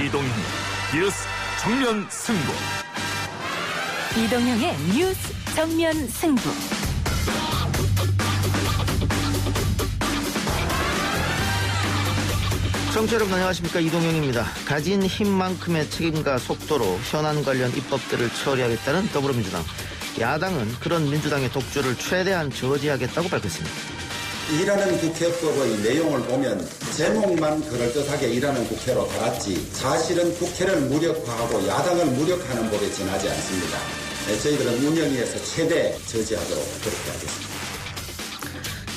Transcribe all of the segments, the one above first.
이동형 뉴스 정면 승부. 이동형의 뉴스 정면 승부. 청취자 여러분 안녕하십니까, 이동형입니다. 가진 힘만큼의 책임과 속도로 현안 관련 입법들을 처리하겠다는 더불어민주당. 야당은 그런 민주당의 독주를 최대한 저지하겠다고 밝혔습니다. 일하는 국회법의 내용을 보면 제목만 그럴듯하게 일하는 국회로 달았지 사실은 국회를 무력화하고 야당을 무력화하는 법에 지나지 않습니다. 저희들은 운영위에서 최대 저지하도록 그렇게 하겠습니다.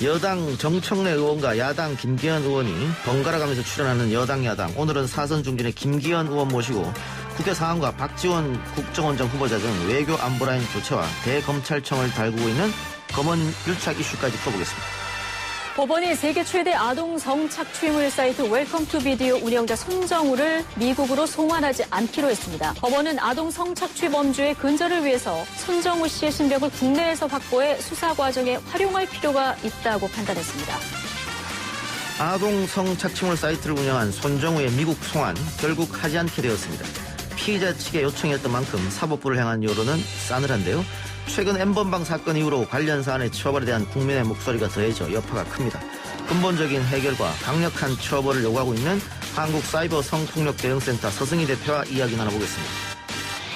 여당 정청래 의원과 야당 김기현 의원이 번갈아 가면서 출연하는 여당 야당. 오늘은 사선 중진의 김기현 의원 모시고 국회 상황과 박지원 국정원장 후보자 등 외교 안보라인 교체와 대검찰청을 달구고 있는 검언 유착 이슈까지 풀어보겠습니다. 법원이 세계 최대 아동 성착취물 사이트 웰컴 투 비디오 운영자 손정우를 미국으로 송환하지 않기로 했습니다. 법원은 아동 성착취 범죄의 근절을 위해서 손정우 씨의 신병을 국내에서 확보해 수사 과정에 활용할 필요가 있다고 판단했습니다. 아동 성착취물 사이트를 운영한 손정우의 미국 송환 결국 하지 않게 되었습니다. 피의자 측의 요청이었던 만큼 사법부를 향한 여론은 싸늘한데요. 최근 N번방 사건 이후로 관련 사안의 처벌에 대한 국민의 목소리가 더해져 여파가 큽니다. 근본적인 해결과 강력한 처벌을 요구하고 있는 한국사이버성폭력대응센터 서승희 대표와 이야기 나눠보겠습니다.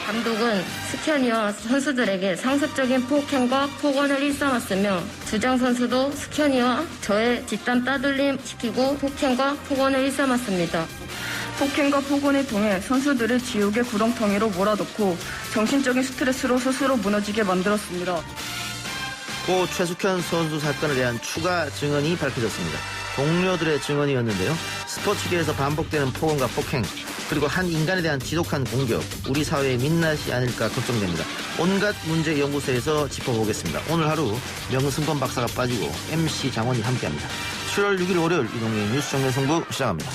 감독은 스캐니와 선수들에게 상습적인 폭행과 폭언을 일삼았으며 주장 선수도 스캐니와 저의 뒷담 따돌림 시키고 폭행과 폭언을 일삼았습니다. 폭행과 폭언을 통해 선수들을 지옥의 구렁텅이로 몰아넣고 정신적인 스트레스로 스스로 무너지게 만들었습니다. 고 최숙현 선수 사건에 대한 추가 증언이 밝혀졌습니다. 동료들의 증언이었는데요. 스포츠계에서 반복되는 폭언과 폭행, 그리고 한 인간에 대한 지독한 공격, 우리 사회의 민낯이 아닐까 걱정됩니다. 온갖 문제 연구소에서 짚어보겠습니다. 오늘 하루 명승건 박사가 빠지고 MC 장원이 함께합니다. 7월 6일 월요일 이동의 뉴스 정면 승부 시작합니다.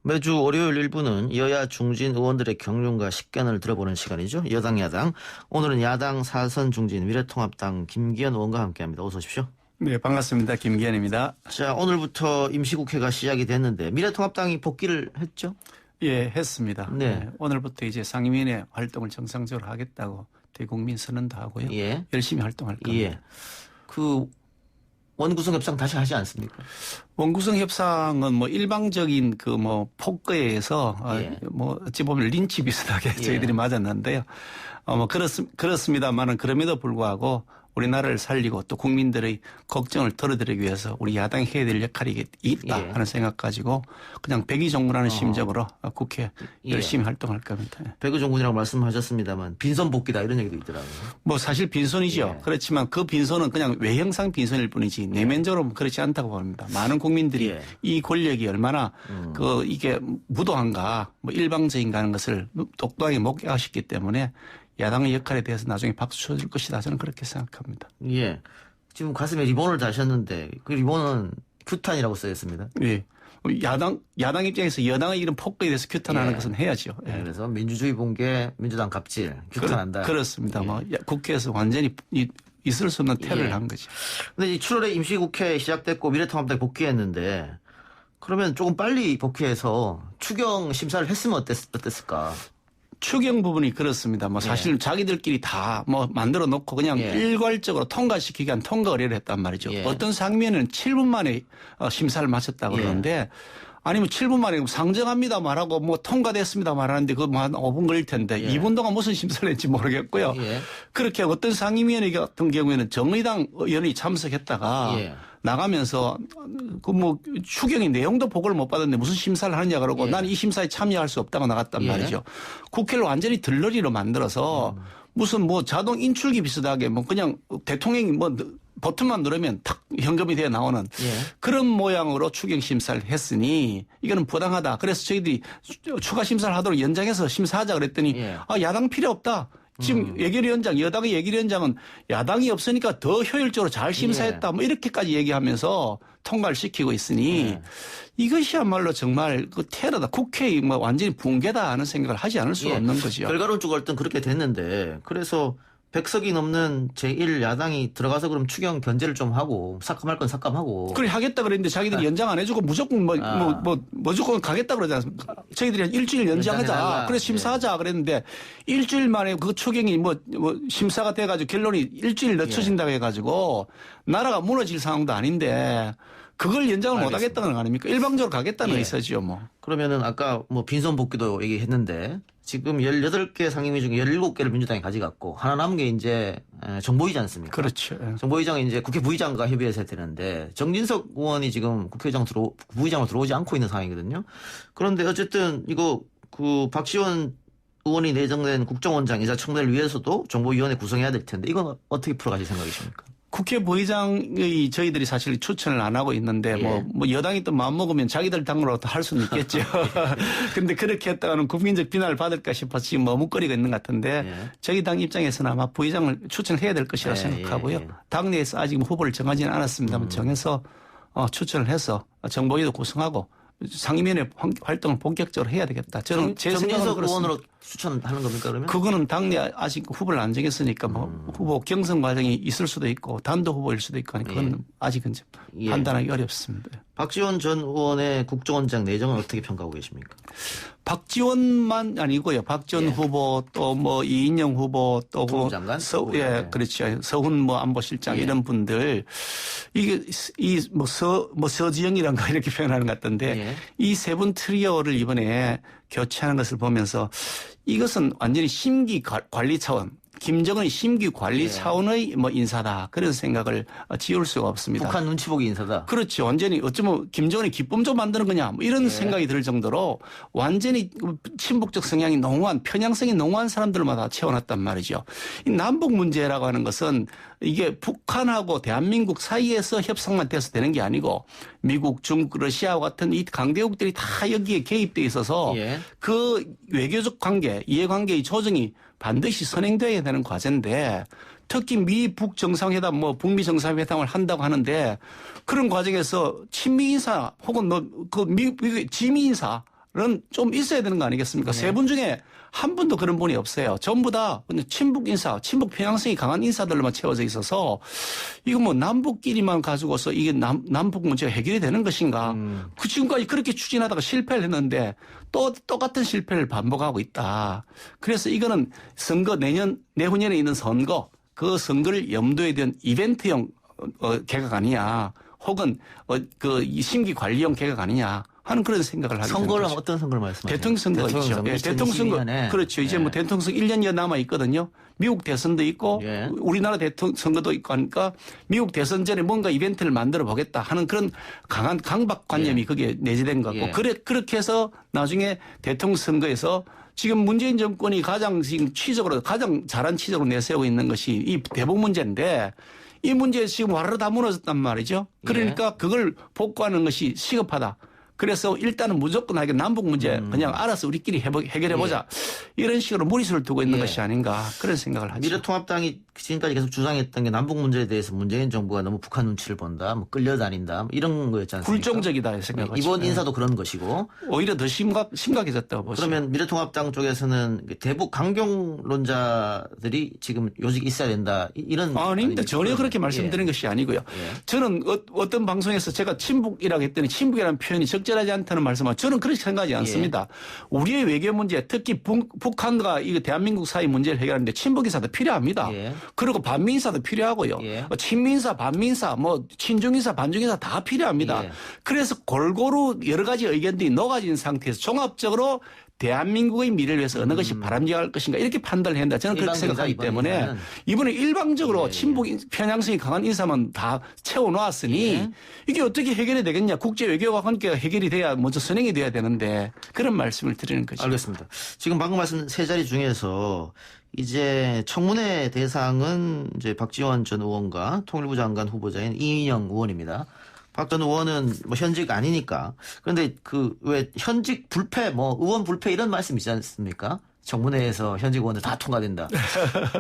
매주 월요일 1부는 여야 중진 의원들의 경륜과 식견을 들어보는 시간이죠. 여당 야당. 오늘은 야당 사선 중진 미래통합당 김기현 의원과 함께합니다. 어서 오십시오. 네, 반갑습니다. 김기현입니다. 자, 오늘부터 임시국회가 시작이 됐는데 미래통합당이 복귀를 했죠? 예, 했습니다. 네. 오늘부터 이제 상임위원회 활동을 정상적으로 하겠다고 대국민 선언도 하고요. 예. 열심히 활동할 겁니다. 예. 그 원구성 협상 다시 하지 않습니까? 원구성 협상은 뭐 일방적인 그 뭐 폭거에 의해서 예. 뭐 어찌 보면 린치 비슷하게 저희들이 맞았는데요. 뭐 그렇습니다만은 그럼에도 불구하고 우리나라를 살리고 또 국민들의 걱정을 덜어드리기 위해서 우리 야당이 해야 될 역할이 있다 하는 생각 가지고 그냥 백의종군하는 심정으로 국회 열심히 활동할 겁니다. 백의종군이라고 말씀하셨습니다만 빈손 복귀다 이런 얘기도 있더라고요. 뭐 사실 빈손이죠. 예. 그렇지만 그 빈손은 그냥 외형상 빈손일 뿐이지 내면적으로 그렇지 않다고 봅니다. 많은 국민들이 이 권력이 얼마나 이게 무도한가 뭐 일방적인가 하는 것을 똑똑하게 목격하셨기 때문에 야당의 역할에 대해서 나중에 박수 쳐줄 것이다. 저는 그렇게 생각합니다. 예. 지금 가슴에 리본을 다셨는데 그 리본은 규탄이라고 써있습니다. 예. 야당 입장에서 여당의 이런 폭거에 대해서 규탄하는 것은 해야죠. 예. 그래서 민주주의 붕괴, 민주당 갑질 규탄한다. 그렇습니다. 뭐 국회에서 완전히 있을 수 없는 테러를 한 거죠. 근데 7월에 임시국회 시작됐고 미래통합당이 복귀했는데 그러면 조금 빨리 복귀해서 추경 심사를 했으면 어땠을까? 추경 부분이 그렇습니다. 뭐 사실 자기들끼리 다 뭐 만들어 놓고 그냥 일괄적으로 통과시키기 위한 통과 의뢰를 했단 말이죠. 어떤 상임위는 7분 만에 심사를 마쳤다고 그러는데 아니면 7분 만에 상정합니다 말하고 뭐 통과됐습니다 말하는데 그거 뭐 한 5분 걸릴 텐데 2분 동안 무슨 심사를 했는지 모르겠고요. 그렇게 어떤 상임위원회 같은 경우에는 정의당 의원이 참석했다가 나가면서 그 뭐 추경의 내용도 보고를 못 받았는데 무슨 심사를 하느냐 그러고 난 이 심사에 참여할 수 없다고 나갔단 말이죠. 국회를 완전히 들러리로 만들어서 무슨 뭐 자동 인출기 비슷하게 뭐 그냥 대통령이 뭐 버튼만 누르면 탁 현금이 되어 나오는 예. 그런 모양으로 추경 심사를 했으니 이거는 부당하다. 그래서 저희들이 추가 심사를 하도록 연장해서 심사하자 그랬더니 예. 야당 필요 없다. 지금 예결위원장, 여당의 예결위원장은 야당이 없으니까 더 효율적으로 잘 심사했다. 뭐 이렇게까지 얘기하면서 통과를 시키고 있으니 이것이야말로 정말 그 테러다. 국회의 뭐 완전히 붕괴다 하는 생각을 하지 않을 수가 없는 거죠. 결과론적으로 일단 그렇게 됐는데 그래서 100석이 넘는 제1야당이 들어가서 그럼 추경 견제를 좀 하고 삭감할 건 삭감하고. 그래 하겠다 그랬는데 자기들이 연장 안 해주고 무조건 무조건 가겠다 그러지 않습니까? 저희들이 한 일주일 연장하자. 그래서 심사하자 그랬는데 일주일 만에 그 추경이 뭐 심사가 돼가지고 결론이 일주일 늦춰진다고 해가지고 나라가 무너질 상황도 아닌데 그걸 연장을 못 하겠다는 거 아닙니까? 일방적으로 가겠다는 의사지요 뭐. 그러면은 아까 뭐 빈손 복귀도 얘기했는데 지금 18개 상임위 중에 17개를 민주당이 가져갔고 하나 남은 게 이제 정보위지 않습니까? 그렇죠. 정보위장은 이제 국회 부의장과 협의해서 해야 되는데 정진석 의원이 지금 부의장으로 들어오지 않고 있는 상황이거든요. 그런데 어쨌든 이거 그 박지원 의원이 내정된 국정원장이자 청문회를 위해서도 정보위원회 구성해야 될 텐데 이건 어떻게 풀어가실 생각이십니까? 국회 부의장의 저희들이 사실 추천을 안 하고 있는데 뭐 여당이 또 마음먹으면 자기들 당으로 할 수는 있겠죠. 근데 그렇게 했다가는 국민적 비난을 받을까 싶어서 지금 머뭇거리고 있는 것 같은데 저희 당 입장에서는 아마 부의장을 추천을 해야 될 것이라 생각하고요. 당내에서 아직 후보를 정하지는 않았습니다만 정해서 추천을 해서 정보위도 구성하고 상임위원회 활동을 본격적으로 해야 되겠다. 저는 제 정진석 의원으로 추천하는 겁니까 그러면? 그거는 당내 아직 후보를 안 정했으니까 뭐 후보 경선 과정이 있을 수도 있고 단독 후보일 수도 있고 하니까 그건 아직은 판단하기 어렵습니다. 박지원 전 의원의 국정원장 내정은 어떻게 평가하고 계십니까? 박지원만 아니고요. 박지원 후보 또 뭐 이인영 후보 또 국무장관? 그렇죠. 서훈 뭐 안보실장 이런 분들 이게 서지영이란가 이렇게 표현하는 것 같던데 이 세 분 트리오를 이번에 교체하는 것을 보면서 이것은 완전히 심기 관리 차원. 김정은이 심기 관리 차원의 뭐 인사다. 그런 생각을 지울 수가 없습니다. 북한 눈치 보기 인사다. 그렇죠. 완전히 어쩌면 김정은이 기쁨 좀 만드는 거냐. 뭐 이런 생각이 들 정도로 완전히 친북적 성향이 농후한 편향성이 농후한 사람들마다 채워놨단 말이죠. 이 남북 문제라고 하는 것은 이게 북한하고 대한민국 사이에서 협상만 돼서 되는 게 아니고 미국, 중국, 러시아와 같은 이 강대국들이 다 여기에 개입돼 있어서 그 외교적 관계, 이해관계의 조정이 반드시 선행돼야 되는 과제인데 특히 미북 정상회담 북미 정상회담을 한다고 하는데 그런 과정에서 친미 인사 혹은 미국의 지미 인사는 좀 있어야 되는 거 아니겠습니까? 세 분 중에 한 분도 그런 분이 없어요. 전부 다 친북 인사, 친북 편향성이 강한 인사들로만 채워져 있어서 이거 뭐 남북끼리만 가지고서 이게 남북 문제가 해결이 되는 것인가? 그 지금까지 그렇게 추진하다가 실패를 했는데 또 똑같은 실패를 반복하고 있다. 그래서 이거는 선거 내후년에 있는 선거 그 선거를 염두에 둔 이벤트형 개각 아니냐? 혹은 이 심기 관리형 개각 아니냐? 하는 그런 생각을 하게 되는 거죠. 어떤 선거를 말씀하세요? 대통령 선거가 있죠. 대통령 선거. 그렇죠. 이제 뭐 대통령 선거 1년여 남아 있거든요. 미국 대선도 있고 우리나라 대통령 선거도 있고 하니까 미국 대선 전에 뭔가 이벤트를 만들어 보겠다 하는 그런 강한 강박관념이 거기에 내재된 것 같고 그렇게 해서 나중에 대통령 선거에서 지금 문재인 정권이 가장 잘한 치적으로 내세우고 있는 것이 이 대북 문제인데 이 문제에 지금 와르르 다 무너졌단 말이죠. 그러니까 그걸 복구하는 것이 시급하다. 그래서 일단은 무조건 남북 문제 그냥 알아서 우리끼리 해결해보자. 이런 식으로 무리수를 두고 있는 것이 아닌가 그런 생각을 하죠. 미래통합당이 지금까지 계속 주장했던 게 남북 문제에 대해서 문재인 정부가 너무 북한 눈치를 본다, 끌려다닌다 이런 거였지 않습니까? 굴종적이다 생각하죠. 이번 인사도 그런 것이고. 오히려 더 심각해졌다고 보시죠. 그러면 미래통합당 쪽에서는 대북 강경론자들이 지금 요직이 있어야 된다 이런. 아닙니다. 전혀 그렇게 말씀드린 것이 아니고요. 저는 어떤 방송에서 제가 친북이라고 했더니 친북이라는 표현이 적절하지 않다는 말씀을 저는 그렇게 생각하지 않습니다. 우리의 외교 문제 특히 북한과 이 대한민국 사이 문제를 해결하는데 친북인사도 필요합니다. 그리고 반미인사도 필요하고요. 친미인사, 반미인사, 친중인사, 반중인사 다 필요합니다. 그래서 골고루 여러 가지 의견들이 녹아진 상태에서 종합적으로 대한민국의 미래를 위해서 어느 것이 바람직할 것인가 이렇게 판단을 한다. 저는 그렇게 생각하기 때문에 이번에 일방적으로 친북 편향성이 강한 인사만 다 채워놓았으니 이게 어떻게 해결이 되겠냐. 국제 외교와 함께 해결이 돼야 먼저 선행이 돼야 되는데 그런 말씀을 드리는 거죠. 알겠습니다. 지금 방금 말씀 세 자리 중에서 이제 청문회 대상은 이제 박지원 전 의원과 통일부 장관 후보자인 이인영 의원입니다. 박 전 의원은 뭐 현직 아니니까. 그런데 그 왜 현직 불패 뭐 의원 불패 이런 말씀 있지 않습니까? 청문회에서 현직 의원들 다 통과된다.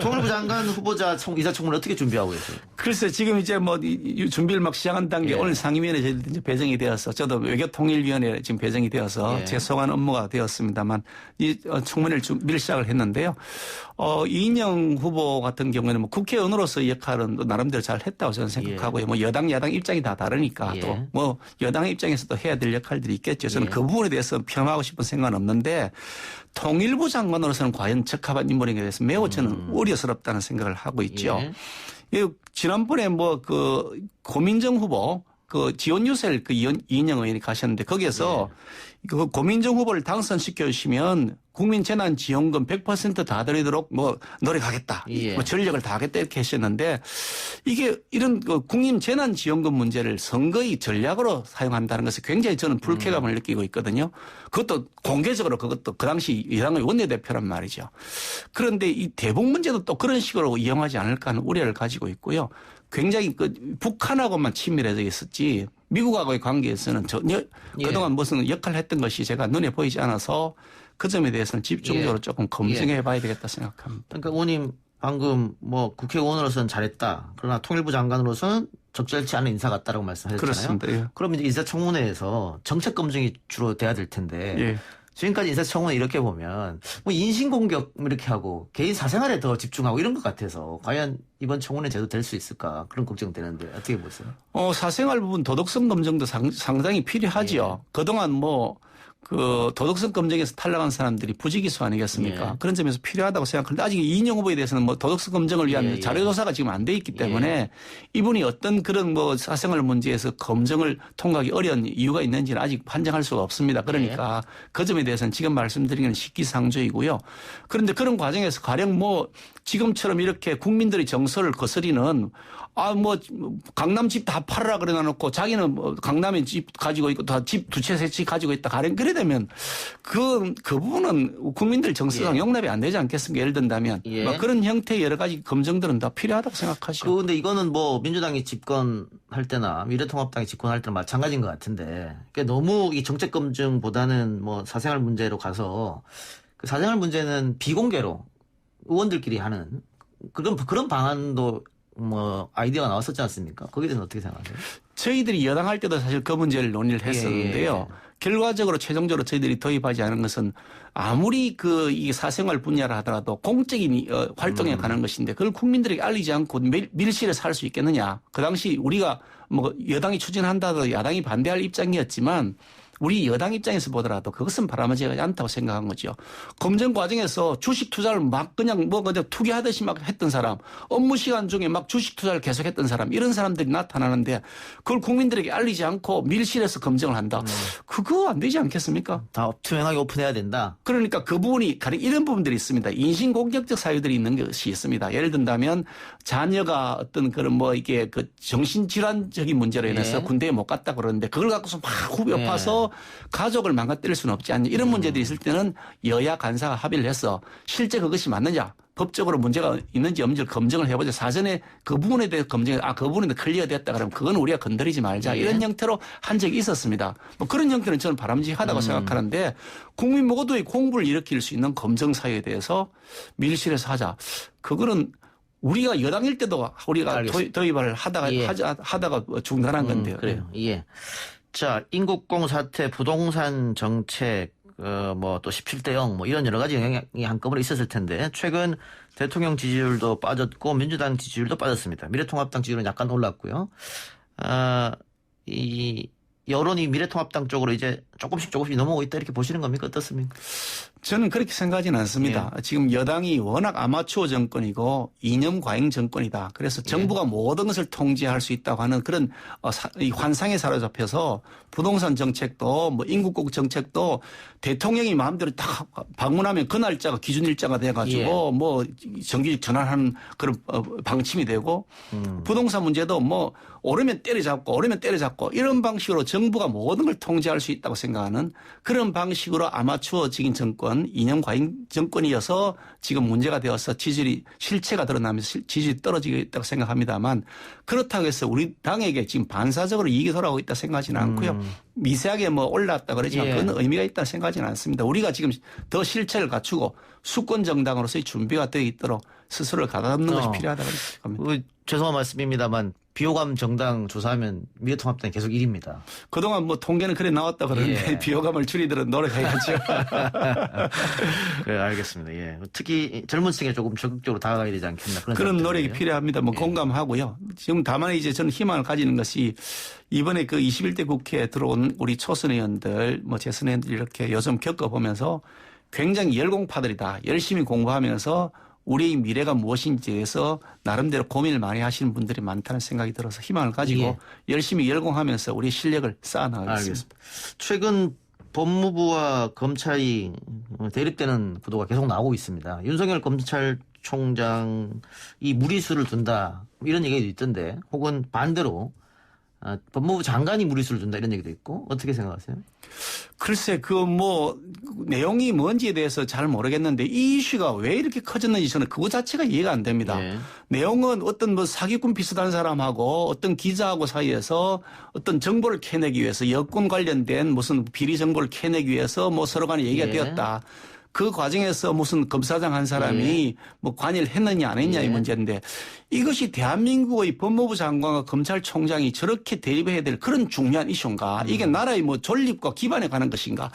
통일부 장관 후보자 이사청문회 어떻게 준비하고 계세요? 글쎄 지금 이제 뭐 준비를 막 시작한 단계 오늘 상임위원회 저희들 이제 배정이 되어서 저도 외교통일위원회 지금 배정이 되어서 죄송한 업무가 되었습니다만 이 청문회를 준비를 시작을 했는데요. 이인영 후보 같은 경우에는 뭐 국회의원으로서의 역할은 또 나름대로 잘 했다고 저는 생각하고요. 뭐 여당 야당 입장이 다 다르니까 또 뭐 여당의 입장에서도 해야 될 역할들이 있겠죠. 저는 그 부분에 대해서 평하고 싶은 생각은 없는데 통일부 장관으로서는 과연 적합한 인물인가에 대해서 매우 저는 우려스럽다는 생각을 하고 있죠. 지난번에 뭐 그 고민정 후보 그 지원유셀 그 이인영 의원이 가셨는데 거기에서 그 고민정 후보를 당선시켜 주시면 국민재난지원금 100% 다 드리도록 뭐 노력하겠다. 뭐 전력을 다하겠다 이렇게 하셨는데 이게 이런 그 국민재난지원금 문제를 선거의 전략으로 사용한다는 것에 굉장히 저는 불쾌감을 느끼고 있거든요. 그것도 공개적으로 그것도 그 당시 여당의 원내대표란 말이죠. 그런데 이 대북 문제도 또 그런 식으로 이용하지 않을까 하는 우려를 가지고 있고요. 굉장히 그 북한하고만 친밀해져 있었지 미국하고의 관계에서는 전혀 그동안 무슨 역할을 했던 것이 제가 눈에 보이지 않아서 그 점에 대해서는 집중적으로 조금 검증해 봐야 되겠다 생각합니다. 그러니까 의원님 방금 뭐 국회의원으로서는 잘했다. 그러나 통일부 장관으로서는 적절치 않은 인사 같다라고 말씀하셨잖아요. 그렇습니다. 그러면 이제 인사청문회에서 정책 검증이 주로 돼야 될 텐데 지금까지 인사청문회 이렇게 보면 뭐 인신공격 이렇게 하고 개인 사생활에 더 집중하고 이런 것 같아서 과연 이번 청문회 제도 될 수 있을까 그런 걱정되는데 어떻게 보세요? 사생활 부분 도덕성 검증도 상당히 필요하지요. 그동안 뭐 그 도덕성 검증에서 탈락한 사람들이 부지기수 아니겠습니까? 그런 점에서 필요하다고 생각하는데 아직 이인영 후보에 대해서는 뭐 도덕성 검증을 위한 자료조사가 지금 안 돼 있기 때문에 이분이 어떤 그런 뭐 사생활 문제에서 검증을 통과하기 어려운 이유가 있는지는 아직 판정할 수가 없습니다. 그러니까 그 점에 대해서는 지금 말씀드리는 건 시기상조이고요. 그런데 그런 과정에서 가령 뭐 지금처럼 이렇게 국민들의 정서를 거스리는 뭐 강남 집 다 팔아라 그래 놔놓고 자기는 뭐 강남에 집 가지고 있고 다 집 두 채 세 채 가지고 있다 가령 그래 되면 그 부분은 국민들 정서상 용납이 안 되지 않겠습니까? 예를 든다면 뭐 그런 형태의 여러 가지 검증들은 다 필요하다고 생각하시죠. 그런데 이거는 뭐 민주당이 집권할 때나 미래통합당이 집권할 때나 마찬가지인 것 같은데 그러니까 너무 이 정책 검증보다는 뭐 사생활 문제로 가서 그 사생활 문제는 비공개로 의원들끼리 하는 그런 방안도 뭐 아이디어가 나왔었지 않습니까? 거기에 대해서 어떻게 생각하세요? 저희들이 여당할 때도 사실 그 문제를 논의를 했었는데요. 결과적으로 최종적으로 저희들이 도입하지 않은 것은 아무리 이 사생활 분야라 하더라도 공적인 활동에 관한 것인데 그걸 국민들에게 알리지 않고 밀실에서 할 수 있겠느냐. 그 당시 우리가 뭐 여당이 추진한다 하더라도 야당이 반대할 입장이었지만 우리 여당 입장에서 보더라도 그것은 바람직하지 않다고 생각한 거죠. 검증 과정에서 주식 투자를 막 그냥 투기하듯이 막 했던 사람, 업무 시간 중에 막 주식 투자를 계속했던 사람, 이런 사람들이 나타나는데 그걸 국민들에게 알리지 않고 밀실에서 검증을 한다. 그거 안 되지 않겠습니까? 다 투명하게 오픈해야 된다. 그러니까 그 부분이 가령 이런 부분들이 있습니다. 인신공격적 사유들이 있는 것이 있습니다. 예를 든다면 자녀가 어떤 그런 뭐 이게 그 정신질환적인 문제로 인해서 군대에 못 갔다 그러는데 그걸 갖고서 막 후벼파서 가족을 망가뜨릴 수는 없지 않냐. 이런 문제들이 있을 때는 여야 간사가 합의를 해서 실제 그것이 맞느냐. 법적으로 문제가 있는지 없는지를 검증을 해보자. 사전에 그 부분에 대해 검증해 그 부분에 대해 클리어됐다 그러면 그건 우리가 건드리지 말자. 이런 형태로 한 적이 있었습니다. 뭐 그런 형태는 저는 바람직하다고 생각하는데 국민 모두의 공부를 일으킬 수 있는 검증 사유에 대해서 밀실에서 하자. 그거는 우리가 여당일 때도 우리가 도입을 하다가 중단한 건데요. 그래요. 자, 인국공 사태, 부동산 정책, 뭐 또 17대 0, 뭐 이런 여러 가지 영향이 한꺼번에 있었을 텐데 최근 대통령 지지율도 빠졌고 민주당 지지율도 빠졌습니다. 미래통합당 지지율은 약간 올랐고요. 이 여론이 미래통합당 쪽으로 이제 좀 조금씩 넘어오고 있다 이렇게 보시는 겁니까? 어떻습니까? 저는 그렇게 생각하지는 않습니다. 예. 지금 여당이 워낙 아마추어 정권이고 이념 과잉 정권이다. 그래서 정부가 모든 것을 통제할 수 있다고 하는 그런 이 환상에 사로잡혀서 부동산 정책도 뭐 인구국 정책도 대통령이 마음대로 딱 방문하면 그 날짜가 기준 일자가 돼가지고 뭐 정규직 전환하는 그런 방침이 되고 부동산 문제도 뭐 오르면 때려잡고 이런 방식으로 정부가 모든 걸 통제할 수 있다고 생각하는 그런 방식으로 아마추어적인 정권, 이념 과잉 정권이어서 지금 문제가 되어서 지지율이 실체가 드러나면서 지지율이 떨어지고 있다고 생각합니다만 그렇다고 해서 우리 당에게 지금 반사적으로 이익이 돌아오고 있다 생각하지는 않고요. 미세하게 뭐 올랐다 그러지만 그건 의미가 있다 생각하지는 않습니다. 우리가 지금 더 실체를 갖추고 수권 정당으로서의 준비가 되어 있도록 스스로를 가다듬는 것이 필요하다고 생각합니다. 죄송한 말씀입니다만 비호감 정당 조사하면 미래통합당이 계속 1위입니다. 그동안 뭐 통계는 그래 나왔다 그러는데 비호감을 줄이도록 노력해야죠. 그래 알겠습니다. 예. 특히 젊은 층에 조금 적극적으로 다가가야 되지 않겠나 그런 노력이 필요합니다. 뭐 공감하고요. 지금 다만 이제 저는 희망을 가지는 것이 이번에 그 21대 국회에 들어온 우리 초선 의원들 뭐 재선 의원들 이렇게 요즘 겪어보면서 굉장히 열공파들이다. 열심히 공부하면서 우리의 미래가 무엇인지에 대해서 나름대로 고민을 많이 하시는 분들이 많다는 생각이 들어서 희망을 가지고 열심히 열공하면서 우리의 실력을 쌓아나가겠습니다. 알겠습니다. 최근 법무부와 검찰이 대립되는 구도가 계속 나오고 있습니다. 윤석열 검찰총장이 무리수를 둔다 이런 얘기도 있던데 혹은 반대로 법무부 장관이 무리수를 둔다 이런 얘기도 있고 어떻게 생각하세요? 글쎄 그 뭐 내용이 뭔지에 대해서 잘 모르겠는데 이 이슈가 왜 이렇게 커졌는지 저는 그거 자체가 이해가 안 됩니다. 내용은 어떤 뭐 사기꾼 비슷한 사람하고 어떤 기자하고 사이에서 어떤 정보를 캐내기 위해서 여권 관련된 무슨 비리 정보를 캐내기 위해서 뭐 서로 간에 얘기가 되었다. 그 과정에서 무슨 검사장 한 사람이 뭐 관여를 했느냐 안 했냐의 문제인데 이것이 대한민국의 법무부 장관과 검찰총장이 저렇게 대립해야 될 그런 중요한 이슈인가? 이게 나라의 뭐 존립과 기반에 관한 것인가?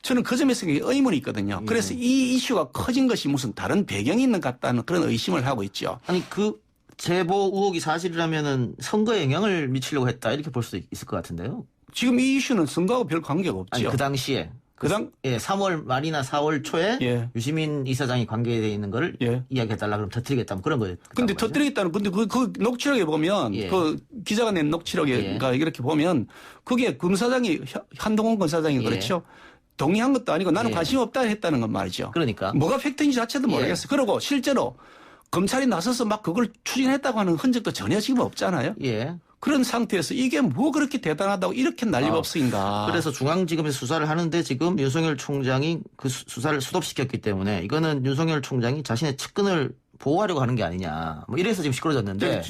저는 그 점에서 의문이 있거든요. 그래서 이 이슈가 커진 것이 무슨 다른 배경이 있는 것 같다는 그런 의심을 하고 있죠. 아니 그 제보 의혹이 사실이라면은 선거에 영향을 미치려고 했다 이렇게 볼 수도 있을 것 같은데요. 지금 이 이슈는 선거하고 별 관계가 없죠. 아니 그 당시에. 3월 말이나 4월 초에 유시민 이사장이 관계되어 있는 거를 이야기해달라 그러면 터뜨리겠다 그런 거예요. 근데 터뜨리겠다는 근데 그 녹취록에 보면 그 기자가 낸 녹취록에 이렇게 보면 그게 검사장이 한동훈 검사장이 그렇죠. 동의한 것도 아니고 나는 관심 없다 했다는 건 말이죠. 그러니까. 뭐가 팩트인지 자체도 모르겠어요. 그리고 실제로 검찰이 나서서 막 그걸 추진했다고 하는 흔적도 전혀 지금 없잖아요. 그런 상태에서 이게 뭐 그렇게 대단하다고 이렇게 난리법석인가. 그래서 중앙지검에서 수사를 하는데 지금 윤석열 총장이 그 수사를 수독시켰기 때문에 이거는 윤석열 총장이 자신의 측근을 보호하려고 하는 게 아니냐. 뭐 이래서 지금 시끄러졌는데.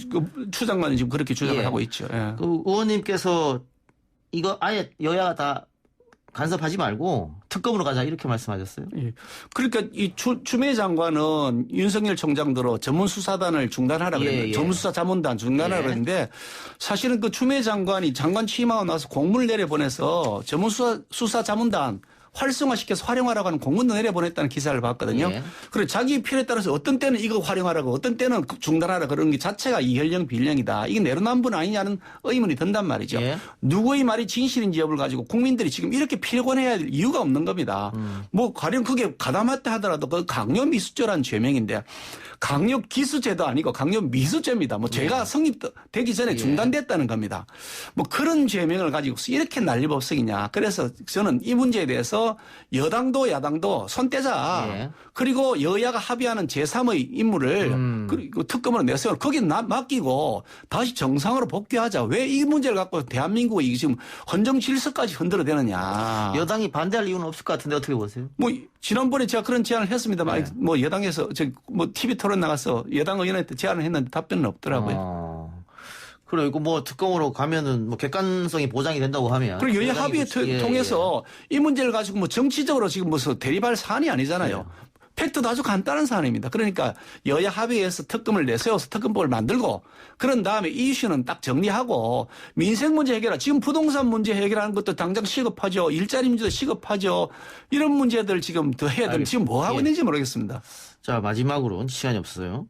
추 장관은 지금 그렇게 주장을 하고 있죠. 그 의원님께서 이거 아예 여야가 다 간섭하지 말고 특검으로 가자 이렇게 말씀하셨어요. 그러니까 이 추미애 장관은 윤석열 총장대로 전문수사단을 중단하라 그랬는데 전문수사 자문단 중단하라 그랬는데 사실은 그 추미애 장관이 장관 취임하고 나서 공문을 내려보내서 전문수사 자문단 활성화시켜서 활용하라고 하는 공문도 내려보냈다는 기사를 봤거든요. 그리고 자기 필요에 따라서 어떤 때는 이거 활용하라고 어떤 때는 중단하라 그런 게 자체가 이현령 비현령이다. 이게 내로남불 아니냐는 의문이 든단 말이죠. 누구의 말이 진실인지 여부를 가지고 국민들이 지금 이렇게 피곤해야 될 이유가 없는 겁니다. 뭐 가령 그게 가다맞다 하더라도 그 강요미수죄라는 죄명인데 강요기수죄도 아니고 강요미수죄입니다. 뭐 죄가 성립되기 전에 중단됐다는 겁니다. 뭐 그런 죄명을 가지고 이렇게 난리법석이냐. 그래서 저는 이 문제에 대해서 여당도 야당도 손 떼자. 그리고 여야가 합의하는 제3의 임무를 그리고 특검으로 내세워 거기에 맡기고 다시 정상으로 복귀하자. 왜 이 문제를 갖고 대한민국이 지금 헌정 질서까지 흔들어대느냐. 여당이 반대할 이유는 없을 것 같은데 어떻게 보세요? 뭐 지난번에 제가 그런 제안을 했습니다만 뭐 여당에서 뭐 TV 토론 나가서 여당 의원한테 제안을 했는데 답변은 없더라고요. 그리고 뭐 특검으로 가면은 뭐 객관성이 보장이 된다고 하면. 그리고 여야 합의에 통해서 이 문제를 가지고 뭐 정치적으로 지금 무슨 대립할 사안이 아니잖아요. 팩트도 아주 간단한 사안입니다. 그러니까 여야 합의해서 특검을 내세워서 특검법을 만들고 그런 다음에 이 이슈는 딱 정리하고 민생 문제 해결하고 지금 부동산 문제 해결하는 것도 당장 시급하죠. 일자리 문제도 시급하죠. 이런 문제들 지금 더 해야 되는데 지금 뭐 하고 있는지 모르겠습니다. 자, 마지막으로 시간이 없어요.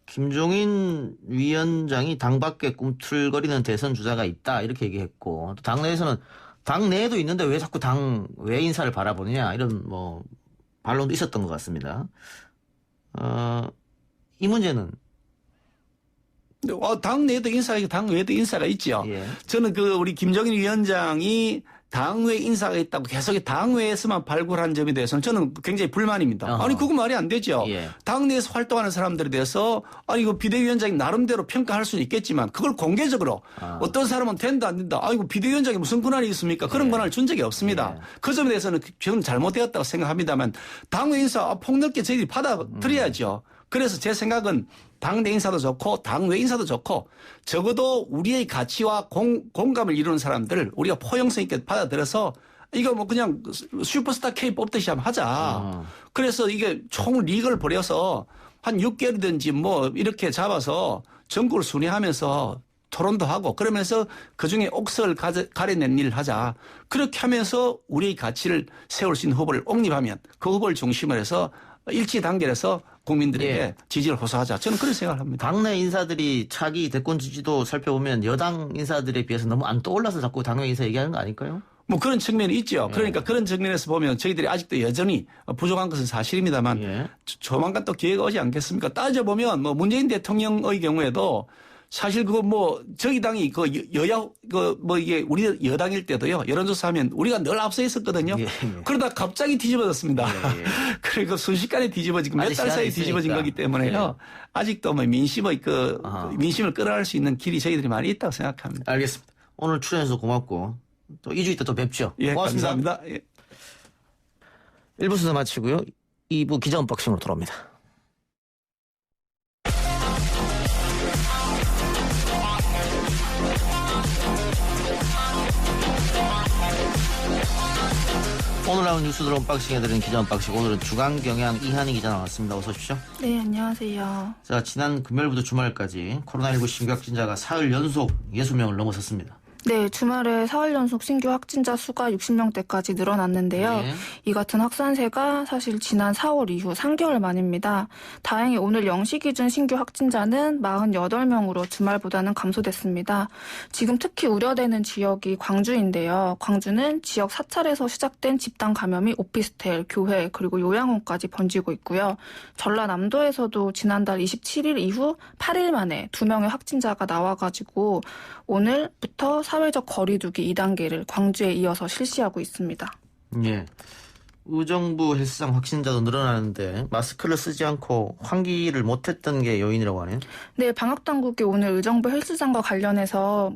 김종인 위원장이 당 밖에 꿈틀거리는 대선 주자가 있다 이렇게 얘기했고 또 당내에서는 당 내에도 있는데 왜 자꾸 당 외 인사를 바라보느냐 이런 뭐 반론도 있었던 것 같습니다. 이 문제는 당 내에도 인사가 있고 당 외에도 인사가 있죠. 예. 저는 우리 김정인 위원장이 당외 인사가 있다고 계속 당외에서만 발굴한 점에 대해서는 저는 굉장히 불만입니다. 어허. 아니 그거 말이 안 되죠. 예. 당내에서 활동하는 사람들에 대해서 아니 그 비대위원장이 나름대로 평가할 수는 있겠지만 그걸 공개적으로 어떤 사람은 된다 안 된다. 아이고 비대위원장이 무슨 권한이 있습니까? 그런 권한을 준 적이 없습니다. 그 점에 대해서는 저는 잘못되었다고 생각합니다만 당외 인사 폭넓게 저희들이 받아들여야죠. 그래서 제 생각은 당내 인사도 좋고 당외 인사도 좋고 적어도 우리의 가치와 공감을 이루는 사람들을 우리가 포용성 있게 받아들여서 이거 뭐 그냥 슈퍼스타 K 뽑듯이 한번 하자. 그래서 이게 총 리그를 벌여서 한 6개월이든지 뭐 이렇게 잡아서 전국을 순회하면서 토론도 하고 그러면서 그중에 옥석을 가려낸 일을 하자. 그렇게 하면서 우리의 가치를 세울 수 있는 후보를 옹립하면 그 후보를 중심으로 해서 일치 단결해서 국민들에게 지지를 호소하자. 저는 그런 생각을 합니다. 당내 인사들이 차기 대권 지지도 살펴보면 여당 인사들에 비해서 너무 안 떠올라서 자꾸 당내 인사 얘기하는 거 아닐까요? 뭐 그런 측면이 있죠. 그러니까 그런 측면에서 보면 저희들이 아직도 여전히 부족한 것은 사실입니다만 조만간 또 기회가 오지 않겠습니까? 따져보면 뭐 문재인 대통령의 경우에도 사실 그거 뭐 저희 당이 그 여야 그 뭐 이게 우리 여당일 때도요 여론조사하면 우리가 늘 앞서 있었거든요. 그러다 갑자기 뒤집어졌습니다. 그리고 순식간에 뒤집어지고 몇 달 사이에 뒤집어진 거기 때문에요. 아직도 뭐 민심의 민심을 끌어갈 수 있는 길이 저희들이 많이 있다고 생각합니다. 알겠습니다. 오늘 출연해서 고맙고 또 2주 있다 또 뵙죠. 예, 고맙습니다. 감사합니다. 예. 1부 수사 마치고요. 2부 기자 언박싱으로 돌아옵니다. 오늘 나온 뉴스들 언박싱해드리는 기자 언박싱. 오늘은 주간경향 이한희 기자 나왔습니다. 어서 오십시오. 네, 안녕하세요. 자, 지난 금요일부터 주말까지 코로나19 신규 확진자가 사흘 연속 60명을 넘어섰습니다. 네, 주말에 사흘 연속 신규 확진자 수가 60명대까지 늘어났는데요. 네. 이 같은 확산세가 사실 지난 4월 이후 3개월 만입니다. 다행히 오늘 0시 기준 신규 확진자는 48명으로 주말보다는 감소됐습니다. 지금 특히 우려되는 지역이 광주인데요. 광주는 지역 사찰에서 시작된 집단 감염이 오피스텔, 교회, 그리고 요양원까지 번지고 있고요. 전라남도에서도 지난달 27일 이후 8일 만에 2명의 확진자가 나와가지고 오늘부터 사회적 거리두기 2단계를 광주에 이어서 실시하고 있습니다. 예. 의정부 헬스장 확진자도 늘어나는데 마스크를 쓰지 않고 환기를 못했던 게 요인이라고 하네요. 네, 방역당국이 오늘 의정부 헬스장과 관련해서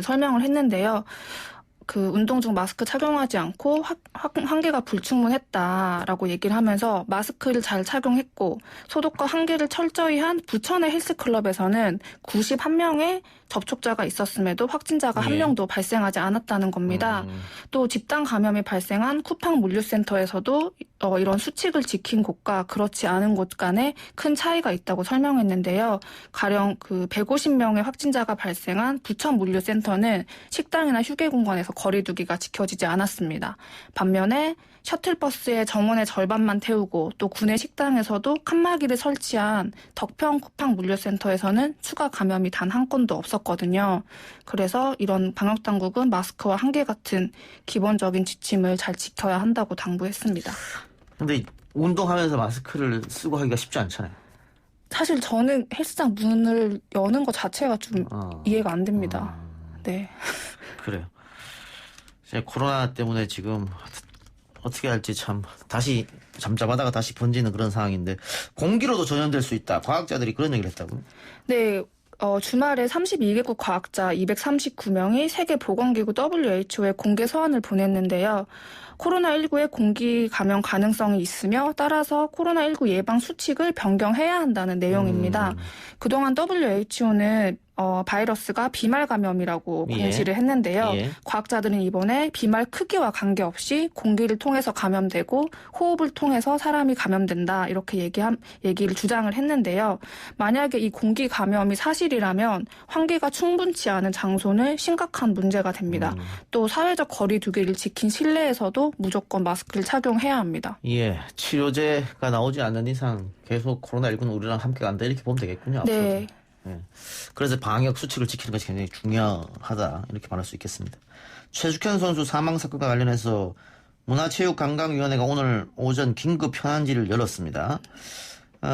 설명을 했는데요. 운동 중 마스크 착용하지 않고 환기가 불충분했다라고 얘기를 하면서 마스크를 잘 착용했고 소독과 환기를 철저히 한 부천의 헬스클럽에서는 91명의 접촉자가 있었음에도 확진자가 한 명도 발생하지 않았다는 겁니다. 또 집단 감염이 발생한 쿠팡 물류센터에서도 이런 수칙을 지킨 곳과 그렇지 않은 곳 간에 큰 차이가 있다고 설명했는데요. 가령 150명의 확진자가 발생한 부천 물류센터는 식당이나 휴게 공간에서 거리두기가 지켜지지 않았습니다. 반면에 셔틀버스에 정원의 절반만 태우고 또 구내 식당에서도 칸막이를 설치한 덕평 쿠팡 물류센터에서는 추가 감염이 단 한 건도 없었거든요. 그래서 이런 방역당국은 마스크와 환기 같은 기본적인 지침을 잘 지켜야 한다고 당부했습니다. 근데 운동하면서 마스크를 쓰고 하기가 쉽지 않잖아요. 사실 저는 헬스장 문을 여는 것 자체가 좀 이해가 안 됩니다. 네. 그래요. 코로나 때문에 지금 어떻게 할지 참 다시 잠잠하다가 다시 번지는 그런 상황인데 공기로도 전염될 수 있다. 과학자들이 그런 얘기를 했다고요? 네. 주말에 32개국 과학자 239명이 세계보건기구 WHO에 공개 서한을 보냈는데요. 코로나19의 공기 감염 가능성이 있으며 따라서 코로나19 예방 수칙을 변경해야 한다는 내용입니다. 그동안 WHO는 바이러스가 비말 감염이라고 공지를 했는데요. 과학자들은 이번에 비말 크기와 관계없이 공기를 통해서 감염되고 호흡을 통해서 사람이 감염된다 이렇게 얘기를 주장을 했는데요. 만약에 이 공기 감염이 사실이라면 환기가 충분치 않은 장소는 심각한 문제가 됩니다. 또 사회적 거리 두기를 지킨 실내에서도 무조건 마스크를 착용해야 합니다. 예, 치료제가 나오지 않는 이상 계속 코로나19는 우리랑 함께 간다 이렇게 보면 되겠군요. 네. 예. 그래서 방역 수칙을 지키는 것이 굉장히 중요하다 이렇게 말할 수 있겠습니다. 최숙현 선수 사망 사건과 관련해서 문화체육관광위원회가 오늘 오전 긴급 현안지를 열었습니다.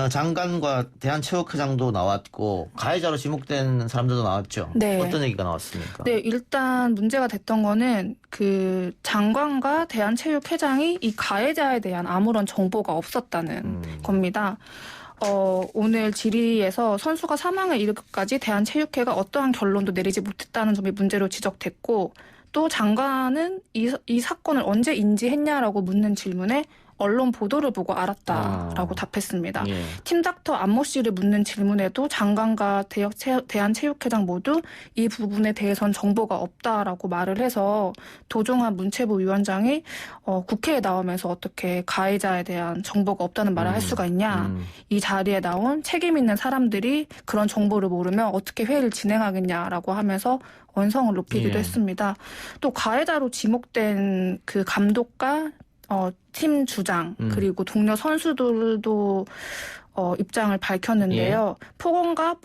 장관과 대한체육회장도 나왔고 가해자로 지목된 사람들도 나왔죠. 네. 어떤 얘기가 나왔습니까? 네, 일단 문제가 됐던 거는 그 장관과 대한체육회장이 이 가해자에 대한 아무런 정보가 없었다는 겁니다. 오늘 질의에서 선수가 사망에 이르기까지 대한체육회가 어떠한 결론도 내리지 못했다는 점이 문제로 지적됐고, 또 장관은 이 사건을 언제 인지했냐라고 묻는 질문에 언론 보도를 보고 알았다라고 답했습니다. 예. 팀닥터 안모 씨를 묻는 질문에도 장관과 대한체육회장 모두 이 부분에 대해선 정보가 없다라고 말을 해서 도종환 문체부 위원장이 국회에 나오면서 어떻게 가해자에 대한 정보가 없다는 말을 할 수가 있냐. 이 자리에 나온 책임 있는 사람들이 그런 정보를 모르면 어떻게 회의를 진행하겠냐라고 하면서 언성을 높이기도 했습니다. 또 가해자로 지목된 그 감독과 팀 주장 그리고 동료 선수들도 입장을 밝혔는데요. 폭행과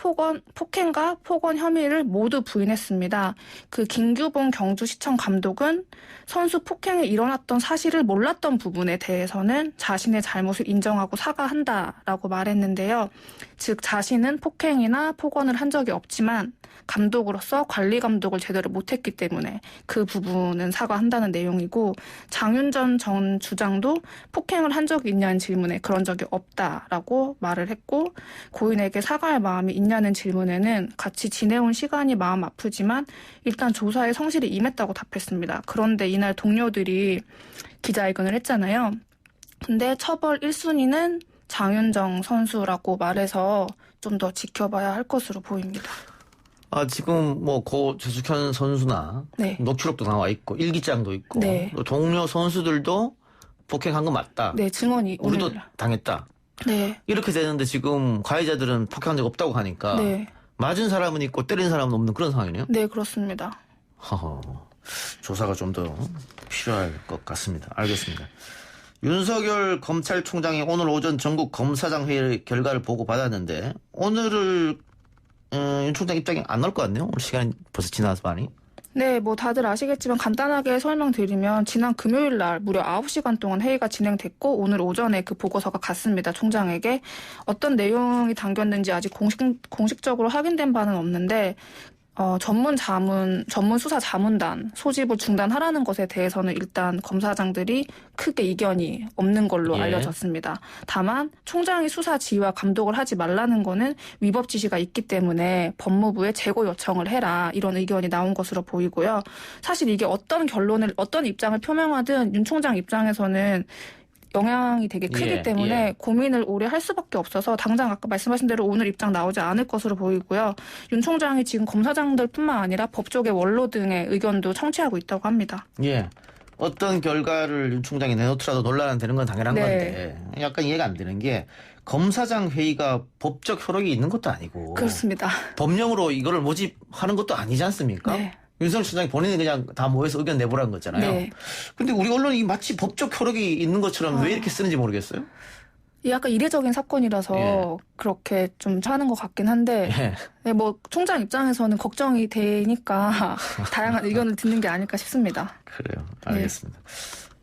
폭언 혐의를 모두 부인했습니다. 그 김규봉 경주시청 감독은 선수 폭행이 일어났던 사실을 몰랐던 부분에 대해서는 자신의 잘못을 인정하고 사과한다라고 말했는데요. 즉 자신은 폭행이나 폭언을 한 적이 없지만 감독으로서 관리 감독을 제대로 못했기 때문에 그 부분은 사과한다는 내용이고, 장윤전 전 주장도 폭행을 한 적이 있냐는 질문에 그런 적이 없다라고 말을 했고, 고인에게 사과할 마음이 있냐는 질문에는 같이 지내온 시간이 마음 아프지만 일단 조사에 성실히 임했다고 답했습니다. 그런데 이날 동료들이 기자회견을 했잖아요. 근데 처벌 1순위는 장윤정 선수라고 말해서 좀 더 지켜봐야 할 것으로 보입니다. 지금 고 최숙현 선수나 네. 녹취록도 나와 있고 일기장도 있고 네. 또 동료 선수들도 폭행한 거 맞다. 네, 증언이 우리도 오늘. 당했다. 네. 이렇게 되는데 지금 가해자들은 폭행한 적 없다고 하니까 네. 맞은 사람은 있고 때린 사람은 없는 그런 상황이네요. 네, 그렇습니다. 조사가 좀 더 필요할 것 같습니다. 알겠습니다. 윤석열 검찰총장이 오늘 오전 전국 검사장 회의 결과를 보고받았는데 오늘을 윤 총장 입장이 안 나올 것 같네요. 오늘 시간이 벌써 지나서 많이. 네, 다들 아시겠지만 간단하게 설명드리면 지난 금요일 날 무려 9시간 동안 회의가 진행됐고 오늘 오전에 그 보고서가 갔습니다. 총장에게. 어떤 내용이 담겼는지 아직 공식적으로 확인된 바는 없는데 전문 수사 자문단 소집을 중단하라는 것에 대해서는 일단 검사장들이 크게 이견이 없는 걸로 알려졌습니다. 다만 총장이 수사 지휘와 감독을 하지 말라는 거는 위법 지시가 있기 때문에 법무부에 재고 요청을 해라, 이런 의견이 나온 것으로 보이고요. 사실 이게 어떤 입장을 표명하든 윤 총장 입장에서는 영향이 되게 크기 때문에 고민을 오래 할 수밖에 없어서 당장 아까 말씀하신 대로 오늘 입장 나오지 않을 것으로 보이고요. 윤 총장이 지금 검사장들뿐만 아니라 법조계 원로 등의 의견도 청취하고 있다고 합니다. 예. 어떤 결과를 윤 총장이 내놓더라도 논란은 되는 건 당연한 네. 건데 약간 이해가 안 되는 게 검사장 회의가 법적 효력이 있는 것도 아니고 그렇습니다. 법령으로 이거를 모집하는 것도 아니지 않습니까? 네. 윤석열 총장이 본인이 그냥 다 모여서 의견 내보라는 거잖아요. 네. 근데 우리 언론이 마치 법적 효력이 있는 것처럼 왜 이렇게 쓰는지 모르겠어요. 약간 이례적인 사건이라서 그렇게 좀 하는 것 같긴 한데 네, 총장 입장에서는 걱정이 되니까 다양한 의견을 듣는 게 아닐까 싶습니다. 그래요. 알겠습니다.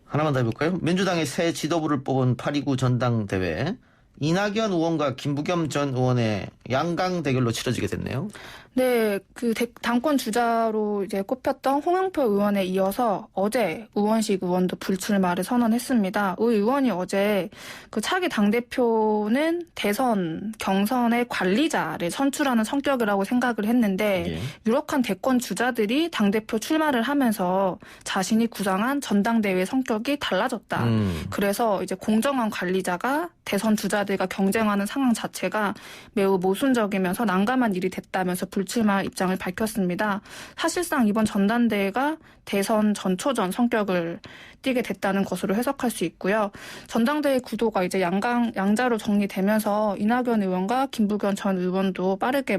하나만 더 해볼까요? 민주당의 새 지도부를 뽑은 8.29 전당대회. 이낙연 의원과 김부겸 전 의원의 양강 대결로 치러지게 됐네요. 네, 그 당권 주자로 이제 꼽혔던 홍영표 의원에 이어서 어제 우원식 의원도 불출마를 선언했습니다. 의 의원이 어제 그 차기 당대표는 대선 경선의 관리자를 선출하는 성격이라고 생각을 했는데 유력한 대권 주자들이 당대표 출마를 하면서 자신이 구상한 전당대회 성격이 달라졌다. 그래서 이제 공정한 관리자가 대선 주자들과 경쟁하는 상황 자체가 매우 모순적이면서 난감한 일이 됐다면서 불출마 입장을 밝혔습니다. 사실상 이번 전당대회가 대선 전초전 성격을 띠게 됐다는 것으로 해석할 수 있고요. 전당대회 구도가 이제 양자로 정리되면서 이낙연 의원과 김부겸 전 의원도 빠르게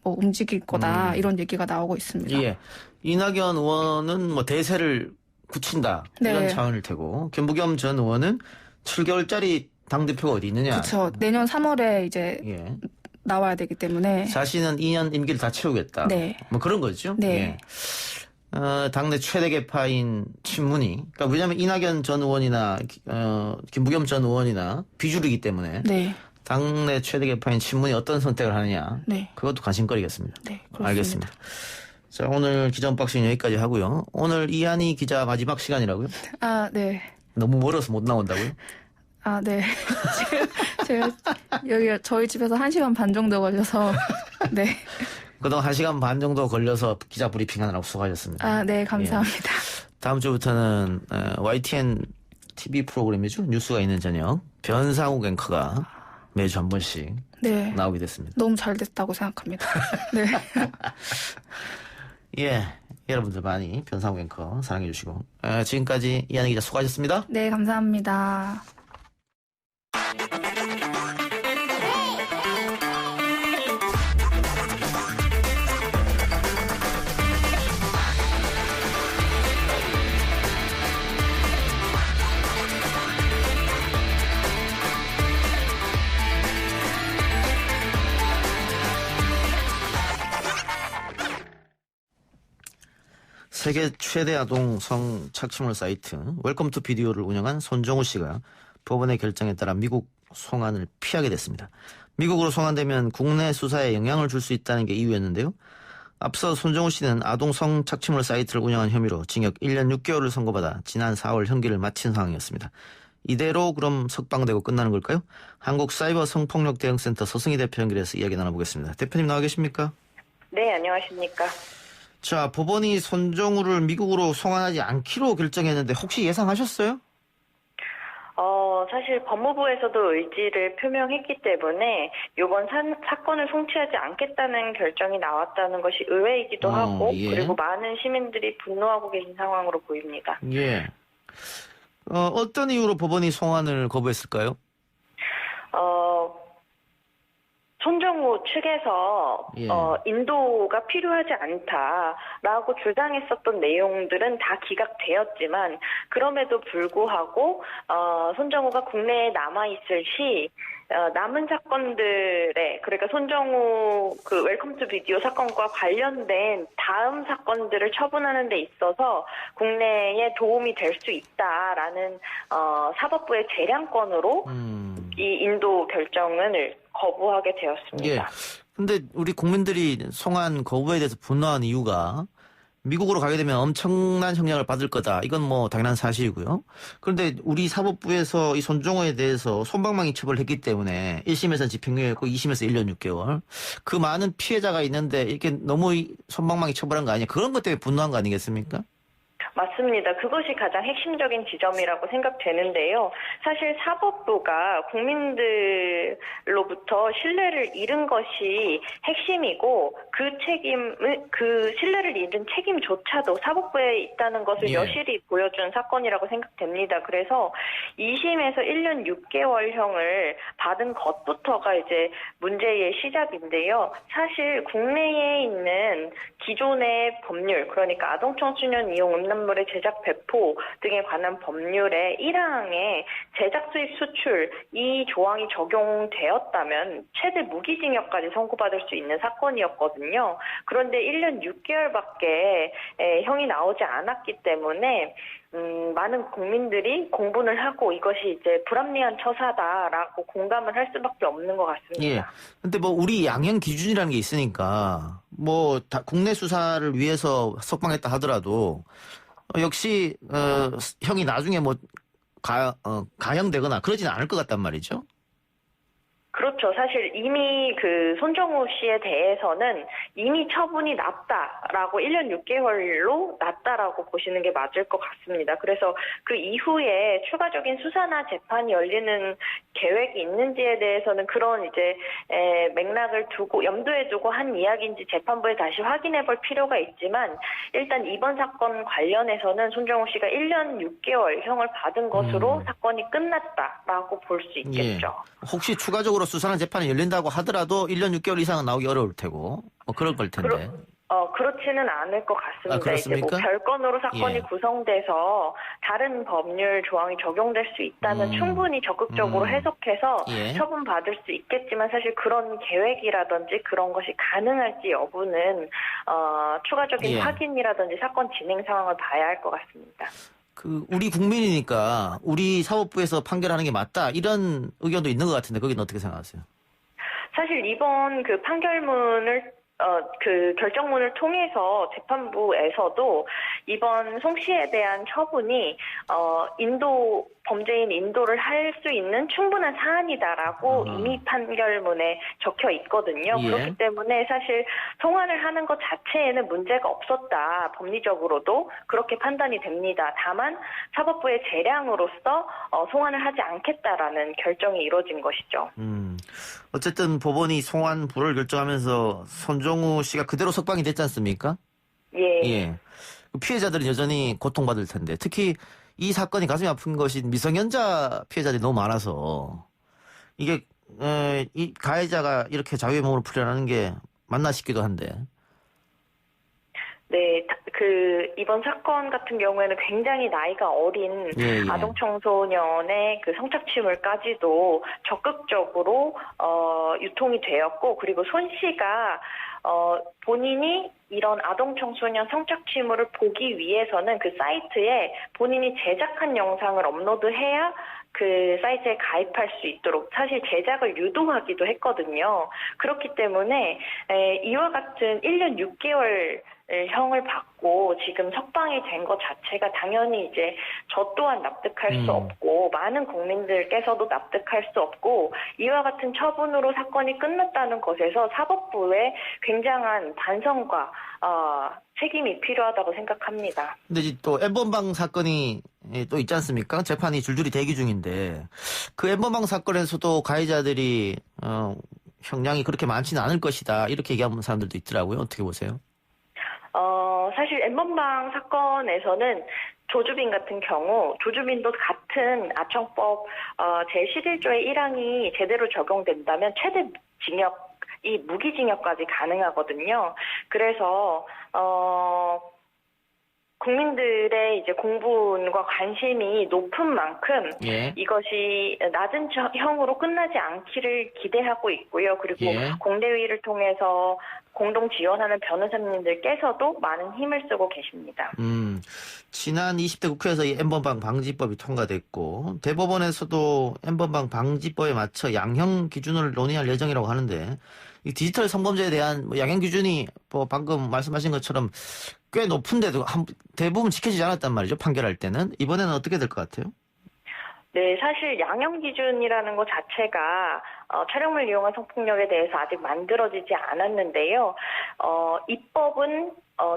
움직일 거다, 이런 얘기가 나오고 있습니다. 예. 이낙연 의원은 대세를 굳힌다, 이런 차원일 테고, 김부겸 전 의원은 7개월짜리 당대표가 어디 있느냐. 그렇죠. 내년 3월에 이제 나와야 되기 때문에. 자신은 2년 임기를 다 채우겠다. 네. 뭐 그런 거죠. 네. 예. 당내 최대 계파인 친문이. 그러니까 왜냐하면 이낙연 전 의원이나 김부겸 전 의원이나 비주류이기 때문에. 네. 당내 최대 계파인 친문이 어떤 선택을 하느냐. 네. 그것도 관심거리겠습니다. 네, 그렇습니다. 알겠습니다. 자, 오늘 기자 언박싱 여기까지 하고요. 오늘 이한희 기자 마지막 시간이라고요? 아, 네. 너무 멀어서 못 나온다고요? 아, 네. 제가 여기 저희 집에서 1시간 반 정도 걸려서 네. 그동안 1시간 반 정도 걸려서 기자 브리핑 하느라고 수고하셨습니다. 아, 네, 감사합니다. 다음 주부터는 YTN TV 프로그램이죠. 뉴스가 있는 저녁. 변상욱 앵커가 매주 한 번씩 네. 나오게 됐습니다. 너무 잘 됐다고 생각합니다. 네. 예, 여러분들 많이 변상욱 앵커 사랑해 주시고 지금까지 이한희 기자 수고하셨습니다. 네, 감사합니다. 세계 최대 아동 성 착취물 사이트 웰컴 투 비디오를 운영한 손정우 씨가 법원의 결정에 따라 미국 송환을 피하게 됐습니다. 미국으로 송환되면 국내 수사에 영향을 줄 수 있다는 게 이유였는데요. 앞서 손정우 씨는 아동 성 착취물 사이트를 운영한 혐의로 징역 1년 6개월을 선고받아 지난 4월 형기를 마친 상황이었습니다. 이대로 그럼 석방되고 끝나는 걸까요? 한국사이버 성폭력 대응센터 서승희 대표 연결해서 이야기 나눠보겠습니다. 대표님 나와 계십니까? 네, 안녕하십니까. 자, 법원이 손정우를 미국으로 송환하지 않기로 결정했는데 혹시 예상하셨어요? 사실 법무부에서도 의지를 표명했기 때문에 이번 사건을 송치하지 않겠다는 결정이 나왔다는 것이 의외이기도 하고 예. 그리고 많은 시민들이 분노하고 계신 상황으로 보입니다. 예. 어떤 이유로 법원이 송환을 거부했을까요? 손정우 측에서 예. 인도가 필요하지 않다라고 주장했었던 내용들은 다 기각되었지만 그럼에도 불구하고 손정우가 국내에 남아있을 시 남은 사건들에 그러니까 손정우 그 웰컴 투 비디오 사건과 관련된 다음 사건들을 처분하는 데 있어서 국내에 도움이 될 수 있다라는 사법부의 재량권으로 이 인도 결정을 거부하게 되었습니다. 예. 근데 우리 국민들이 송환 거부에 대해서 분노한 이유가 미국으로 가게 되면 엄청난 형량을 받을 거다. 이건 뭐 당연한 사실이고요. 그런데 우리 사법부에서 이 손정호에 대해서 솜방망이 처벌을 했기 때문에 1심에서는 집행유예였고 2심에서 1년 6개월. 그 많은 피해자가 있는데 이렇게 너무 솜방망이 처벌한 거 아니냐. 그런 것 때문에 분노한 거 아니겠습니까? 맞습니다. 그것이 가장 핵심적인 지점이라고 생각되는데요. 사실 사법부가 국민들로부터 신뢰를 잃은 것이 핵심이고 그 신뢰를 잃은 책임조차도 사법부에 있다는 것을 예. 여실히 보여준 사건이라고 생각됩니다. 그래서 2심에서 1년 6개월형을 받은 것부터가 이제 문제의 시작인데요. 사실 국내에 있는 기존의 법률, 그러니까 아동청소년 이용 음란물의 제작 배포 등에 관한 법률의 1항에 제작 수입 수출 이 조항이 적용되었다면 최대 무기징역까지 선고받을 수 있는 사건이었거든요. 그런데 1년 6개월밖에 형이 나오지 않았기 때문에 많은 국민들이 공분을 하고 이것이 이제 불합리한 처사다라고 공감을 할 수밖에 없는 것 같습니다. 예. 근데 뭐 우리 양형 기준이라는 게 있으니까 뭐 다 국내 수사를 위해서 석방했다 하더라도 역시 형이 나중에 뭐 가형되거나 그러지는 않을 것 같단 말이죠. 그렇죠. 사실 이미 그 손정우 씨에 대해서는 이미 처분이 났다라고 1년 6개월로 났다라고 보시는 게 맞을 것 같습니다. 그래서 그 이후에 추가적인 수사나 재판이 열리는 계획이 있는지에 대해서는 그런 이제 맥락을 두고 염두에 두고 한 이야기인지 재판부에 다시 확인해 볼 필요가 있지만 일단 이번 사건 관련해서는 손정우 씨가 1년 6개월 형을 받은 것으로 사건이 끝났다라고 볼 수 있겠죠. 예. 혹시 추가적으로 수사나 재판이 열린다고 하더라도 1년 6개월 이상은 나오기 어려울 테고 뭐 그럴 걸 텐데. 그렇지는 않을 것 같습니다. 그렇습니까? 이제 뭐 별건으로 사건이 구성돼서 다른 법률 조항이 적용될 수 있다면 충분히 적극적으로 해석해서 처분받을 수 있겠지만 사실 그런 계획이라든지 그런 것이 가능할지 여부는 추가적인 확인이라든지 사건 진행 상황을 봐야 할 것 같습니다. 우리 국민이니까 우리 사법부에서 판결하는 게 맞다 이런 의견도 있는 것 같은데 거기는 어떻게 생각하세요? 사실 이번 그 판결문을 그 결정문을 통해서 재판부에서도 이번 송 씨에 대한 처분이 범죄인 인도를 할 수 있는 충분한 사안이다라고 이미 판결문에 적혀 있거든요. 그렇기 때문에 사실 송환을 하는 것 자체에는 문제가 없었다. 법리적으로도 그렇게 판단이 됩니다. 다만 사법부의 재량으로서 송환을 하지 않겠다라는 결정이 이루어진 것이죠. 어쨌든 법원이 송환부를 결정하면서 손정우 씨가 그대로 석방이 됐지 않습니까? 예. 피해자들은 여전히 고통받을 텐데 특히 이 사건이 가슴이 아픈 것이 미성년자 피해자들이 너무 많아서 이게 이 가해자가 이렇게 자유의 몸으로 풀려나는 게 맞나 싶기도 한데. 네, 이번 사건 같은 경우에는 굉장히 나이가 어린 아동 청소년의 그 성착취물까지도 적극적으로 유통이 되었고, 그리고 손 씨가 본인이 이런 아동 청소년 성착취물을 보기 위해서는 그 사이트에 본인이 제작한 영상을 업로드해야 그 사이트에 가입할 수 있도록 사실 제작을 유도하기도 했거든요. 그렇기 때문에 이와 같은 1년 6개월 형을 받고 지금 석방이 된 것 자체가 당연히 이제 저 또한 납득할 수 없고 많은 국민들께서도 납득할 수 없고 이와 같은 처분으로 사건이 끝났다는 것에서 사법부에 굉장한 반성과 책임이 필요하다고 생각합니다. 근데 이제 또 엠번방 사건이 또 있지 않습니까? 재판이 줄줄이 대기 중인데 그 엠번방 사건에서도 가해자들이 형량이 그렇게 많지는 않을 것이다 이렇게 얘기하는 사람들도 있더라고요. 어떻게 보세요? 사실 엠번방 사건에서는 조주빈 같은 경우 조주빈도 같은 아청법 제11조의 1항이 제대로 적용된다면 최대 징역이 무기징역까지 가능하거든요. 그래서 국민들의 이제 공분과 관심이 높은 만큼 이것이 낮은 형으로 끝나지 않기를 기대하고 있고요. 그리고 공대위를 통해서 공동 지원하는 변호사님들께서도 많은 힘을 쓰고 계십니다. 지난 20대 국회에서 이 엠번방 방지법이 통과됐고 대법원에서도 엠번방 방지법에 맞춰 양형 기준을 논의할 예정이라고 하는데 이 디지털 성범죄에 대한 양형 기준이 뭐 방금 말씀하신 것처럼 꽤 높은데도 대부분 지켜지지 않았단 말이죠. 판결할 때는. 이번에는 어떻게 될 것 같아요? 네, 사실 양형 기준이라는 것 자체가 촬영물 이용한 성폭력에 대해서 아직 만들어지지 않았는데요. 입법은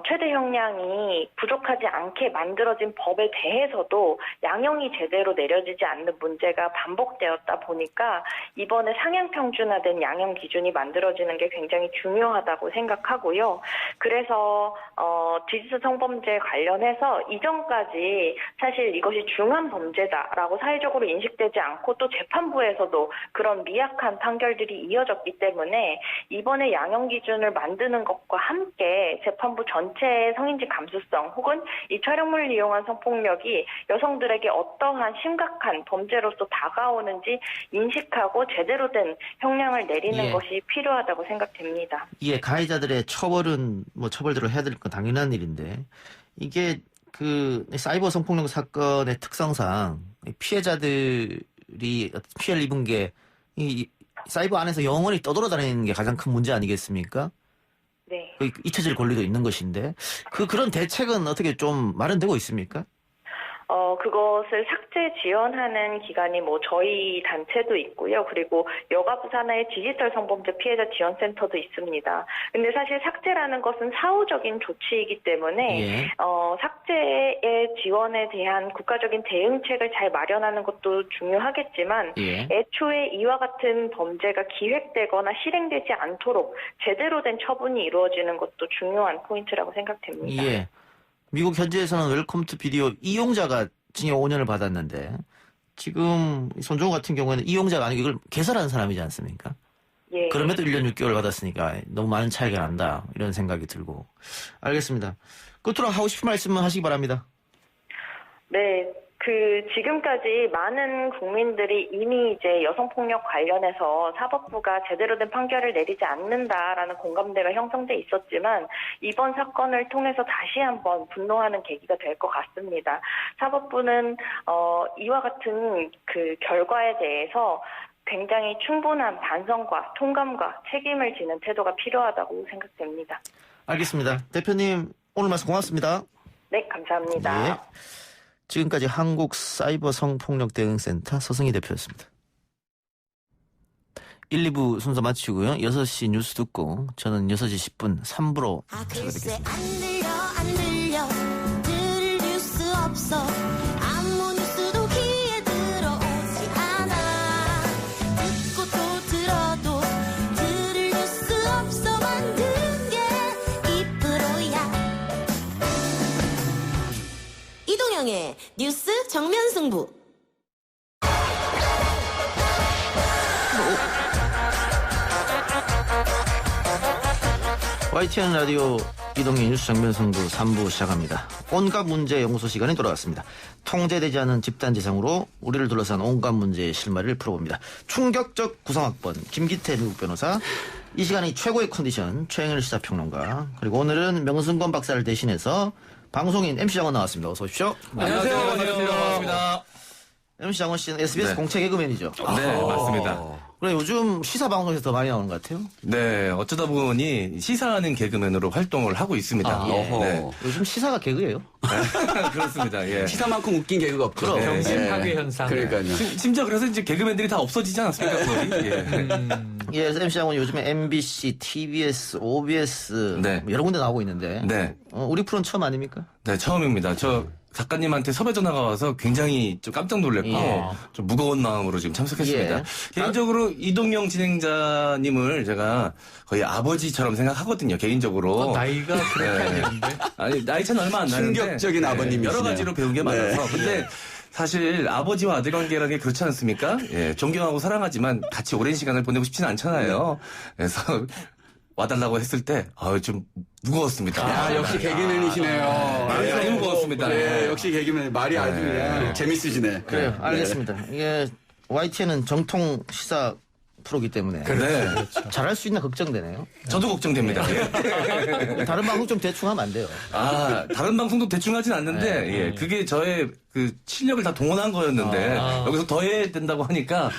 최대 형량이 부족하지 않게 만들어진 법에 대해서도 양형이 제대로 내려지지 않는 문제가 반복되었다 보니까 이번에 상향 평준화된 양형 기준이 만들어지는 게 굉장히 중요하다고 생각하고요. 그래서 디지털 성범죄 관련해서 이전까지 사실 이것이 중한 범죄다라고 사회적으로 인식되지 않고 또 재판부에서도 그런 미약한 판결들이 이어졌기 때문에 이번에 양형 기준을 만드는 것과 함께 재판부 전체의 성인지 감수성 혹은 이 촬영물을 이용한 성폭력이 여성들에게 어떠한 심각한 범죄로서 다가오는지 인식하고 제대로 된 형량을 내리는 것이 필요하다고 생각됩니다. 가해자들의 처벌은 뭐 처벌대로 해야 될 건 당연한 일인데 이게 그 사이버 성폭력 사건의 특성상 피해자들이 피해를 입은 게 이 사이버 안에서 영원히 떠돌아다니는 게 가장 큰 문제 아니겠습니까? 네. 잊혀질 권리도 있는 것인데 그런 대책은 어떻게 좀 마련되고 있습니까? 그것을 삭제 지원하는 기관이 뭐 저희 단체도 있고요. 그리고 여가부 산하의 디지털 성범죄 피해자 지원센터도 있습니다. 근데 사실 삭제라는 것은 사후적인 조치이기 때문에 삭제의 지원에 대한 국가적인 대응책을 잘 마련하는 것도 중요하겠지만 애초에 이와 같은 범죄가 기획되거나 실행되지 않도록 제대로 된 처분이 이루어지는 것도 중요한 포인트라고 생각됩니다. 미국 현지에서는 웰컴 투 비디오 이용자가 징역 5년을 받았는데 지금 손정우 같은 경우에는 이용자가 아니고 이걸 개설한 사람이지 않습니까? 예. 그럼에도 1년 6개월 받았으니까 너무 많은 차이가 난다. 이런 생각이 들고. 알겠습니다. 끝으로 하고 싶은 말씀은 하시기 바랍니다. 네. 지금까지 많은 국민들이 이미 이제 여성폭력 관련해서 사법부가 제대로 된 판결을 내리지 않는다라는 공감대가 형성돼 있었지만 이번 사건을 통해서 다시 한번 분노하는 계기가 될 것 같습니다. 사법부는 이와 같은 결과에 대해서 굉장히 충분한 반성과 통감과 책임을 지는 태도가 필요하다고 생각됩니다. 알겠습니다. 대표님 오늘 말씀 고맙습니다. 네, 감사합니다. 네. 지금까지 한국사이버성폭력대응센터 서승희 대표였습니다. 1, 2부 순서 마치고요. 6시 뉴스 듣고 저는 6시 10분 3부로 찾아뵙겠습니다. 안 들려 들을 뉴스 없어 아무 뉴스도 귀에 들어오지 않아 듣고 또 들어도 들을 뉴스 없어 만든 게 이프로야 이동영의 뉴스 정면 승부. YTN 라디오 이동의 뉴스 정면 승부 3부 시작합니다. 온갖 문제 연구소 시간이 돌아왔습니다. 통제되지 않은 집단지성으로 우리를 둘러싼 온갖 문제의 실마리를 풀어봅니다. 충격적 구성학번 김기태 미국 변호사, 이 시간이 최고의 컨디션 최영일 시사평론가, 그리고 오늘은 명승권 박사를 대신해서 방송인 MC 장원 나왔습니다. 어서 오십시오. 안녕하세요. 반갑습니다. MC 장원 씨는 SBS 네. 공채 개그맨이죠. 네, 맞습니다. 그래 요즘 시사 방송에서 더 많이 나오는 것 같아요. 네, 어쩌다 보니 시사하는 개그맨으로 활동을 하고 있습니다. 네. 요즘 시사가 개그예요. 그렇습니다. 예. 시사만큼 웃긴 개그가 없죠. 네. 정신 파괴 현상. 그러니까요. 심지어 그래서 이제 개그맨들이 다 없어지지 않았습니까? 거의? 예. 예, MC 장원 요즘에 MBC, TBS, OBS 네. 여러 군데 나오고 있는데 네. 우리 프로는 처음 아닙니까? 네, 처음입니다. 저 작가님한테 섭외 전화가 와서 굉장히 좀 깜짝 놀랐고 좀 무거운 마음으로 지금 참석했습니다. 개인적으로 이동영 진행자님을 제가 거의 아버지처럼 생각하거든요. 개인적으로. 나이가 그렇게 아닌데. 아니 나이 차는 얼마 안 나는데 충격적인 아버님이시네요. 여러 가지로 배운 게 많아서. 근데 사실 아버지와 아들 관계라는 게 그렇지 않습니까? 예, 존경하고 사랑하지만 같이 오랜 시간을 보내고 싶지는 않잖아요. 그래서 와달라고 했을 때 좀 무거웠습니다. 역시 개그맨이시네요. 말이 많이 무거웠습니다. 네, 역시 개그맨 말이 아주 그냥 재밌으시네. 그래요. 알겠습니다. 이게 YTN은 정통 시사 프로기 때문에 잘할 수 있나 걱정되네요. 저도 걱정됩니다. 다른 방송 좀 대충 하면 안 돼요. 다른 방송도 대충 하진 않는데 그게 저의 실력을 다 동원한 거였는데 여기서 더 해야 된다고 하니까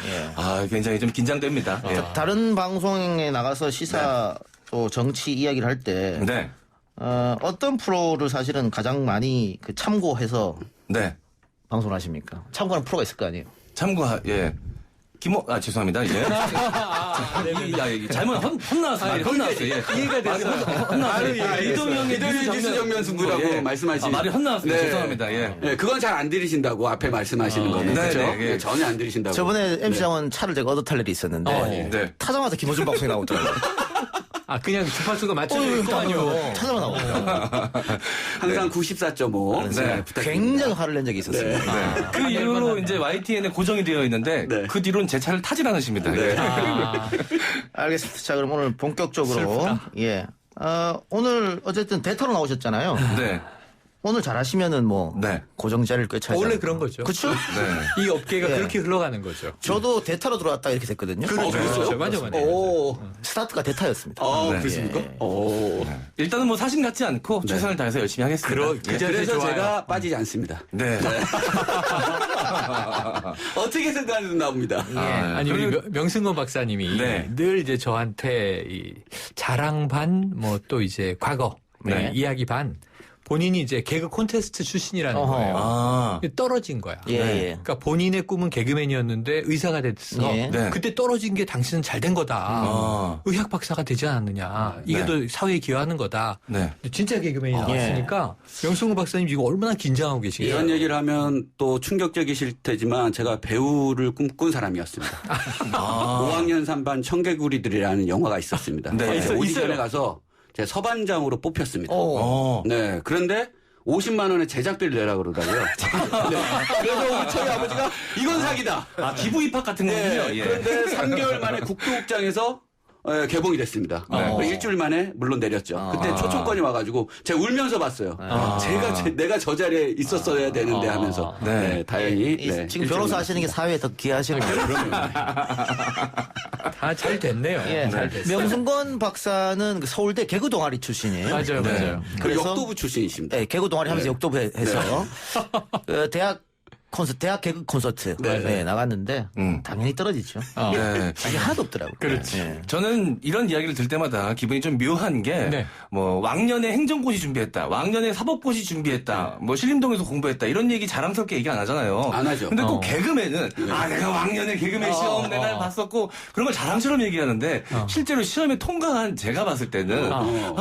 굉장히 좀 긴장됩니다. 다른 방송에 나가서 시사 또 정치 이야기를 할 때 어떤 프로를 사실은 가장 많이 참고해서 방송을 하십니까? 참고하는 프로가 있을 거 아니에요? 죄송합니다. 잘못 혼나왔어요. 혼나왔어요. 이해가 됐어요. 혼나왔어요. 이동영의 뉴스 정면 승부라고 말씀하시는. 말이 혼나왔습니다. 죄송합니다. 그건 잘 안 들으신다고 앞에 말씀하시는 거는. 그렇죠? 전혀 안 들으신다고. 저번에 MC 장원 차를 제가 얻어 탈 일이 있었는데 타자마자 김호준 방송에 나오더라고요. 그냥 주파수가 맞춰져 있거든요. 타자마자 나오더라고요. 항상 94.5. 굉장히 화를 낸 적이 있었습니다. 그 이후로 이제 YTN에 고정이 되어 있는데 그 뒤로는 제 차를 타질 않으십니다. 알겠습니다. 자, 그럼 오늘 본격적으로 오늘 어쨌든 대타로 나오셨잖아요. 네. 오늘 잘하시면은 고정 자리를 꿰차죠. 원래 그런 거죠. 그렇죠? 이 업계가 그렇게 흘러가는 거죠. 저도 대타로 들어왔다 이렇게 됐거든요. 그렇죠. 맞아. 스타트가 대타였습니다. 그렇습니까? 일단은 사심 갖지 않고 최선을 다해서 열심히 하겠습니다. 그래서 제가 빠지지 않습니다. 네. 어떻게 생각하든 나옵니다. 아니 우리 명승건 박사님이 늘 이제 저한테 이 자랑 반 또 이제 과거 이야기 반 본인이 이제 개그 콘테스트 출신이라는 거예요. 떨어진 거야. 그러니까 본인의 꿈은 개그맨이었는데 의사가 됐어. 그때 떨어진 게 당신은 잘된 거다. 의학 박사가 되지 않았느냐. 이게 더 사회에 기여하는 거다. 진짜 개그맨이 나왔으니까 명승건 박사님 지금 얼마나 긴장하고 계시겠어요. 이런 얘기를 하면 또 충격적이실 테지만 제가 배우를 꿈꾼 사람이었습니다. 5학년 3반 청개구리들이라는 영화가 있었습니다. 오디션에 가서 제 서반장으로 뽑혔습니다. 네. 그런데 50만 원의 제작비를 내라 그러다고요. 그래서 우리 저희 아버지가 이건 사기다. 기부 입학 같은 거군요. 그런데 3개월 만에 국토국장에서 개봉이 됐습니다. 일주일 만에 물론 내렸죠. 그때 초청권이 와가지고 제가 울면서 봤어요. 내가 저 자리에 있었어야 되는데 하면서 다행히 지금 변호사 하시는 게 사회에 더 귀하시는 거예요. 다 잘 됐네요. 잘 됐어요. 명승건 박사는 그 서울대 개그 동아리 출신이에요. 맞아요. 그래서 역도부 출신이십니다. 네, 개그 동아리 하면서 역도부 해서 대학 개그 콘서트 나갔는데 당연히 떨어지죠. 이게 하나도 없더라고요. 그렇지. 저는 이런 이야기를 들 때마다 기분이 좀 묘한 게 뭐 왕년에 행정고시 준비했다, 왕년에 사법고시 준비했다, 뭐 신림동에서 공부했다 이런 얘기 자랑스럽게 얘기 안 하잖아요. 안 하죠. 근데 꼭 개그맨은 내가 왕년에 개그맨 시험 내가 봤었고 그런 걸 자랑처럼 얘기하는데 실제로 시험에 통과한 제가 봤을 때는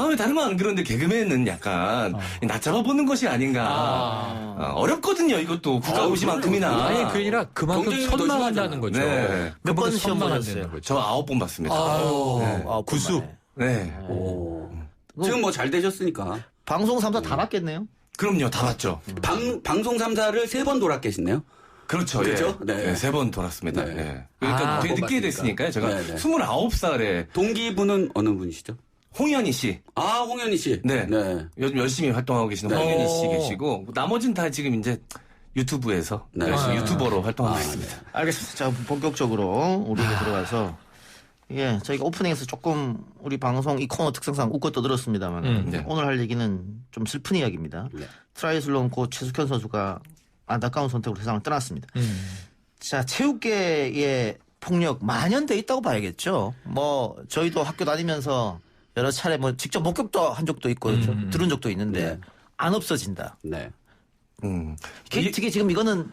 왜 다른 건 안 그런데 개그맨은 약간 낮잡아 보는 것이 아닌가. 어렵거든요. 이것도 국가고시만큼이나. 아니 그게 아니라 그만큼 선망한다는 거죠. 몇 번 시험 보셨어요? 저 9번 봤습니다. 구수. 네. 지금 뭐 잘 되셨으니까. 방송 3사 다 봤겠네요? 그럼요. 다 봤죠. 방송 3사를 3번 돌아 계시네요. 그렇죠. 그렇죠? 네. 3번 돌았습니다. 그러니까 되게 늦게 됐으니까요. 제가 29살에. 동기분은 어느 분이시죠? 홍현희 씨. 홍현희 씨. 네. 요즘 열심히 활동하고 계시는 홍현희 씨 계시고 나머지는 다 지금 이제 유튜브에서 열심히 유튜버로 활동하고 있습니다. 알겠습니다. 자, 본격적으로 우리 들어가서 저희가 오프닝에서 조금 우리 방송 이 코너 특성상 웃고 떠들었습니다만 오늘 할 얘기는 좀 슬픈 이야기입니다. 트라이슬론 고 최숙현 선수가 안타까운 선택으로 세상을 떠났습니다. 자, 체육계의 폭력 만연돼 있다고 봐야겠죠. 뭐 저희도 학교 다니면서 여러 차례 뭐 직접 목격도 한 적도 있고 들은 적도 있는데 안 없어진다. 특히 지금 이거는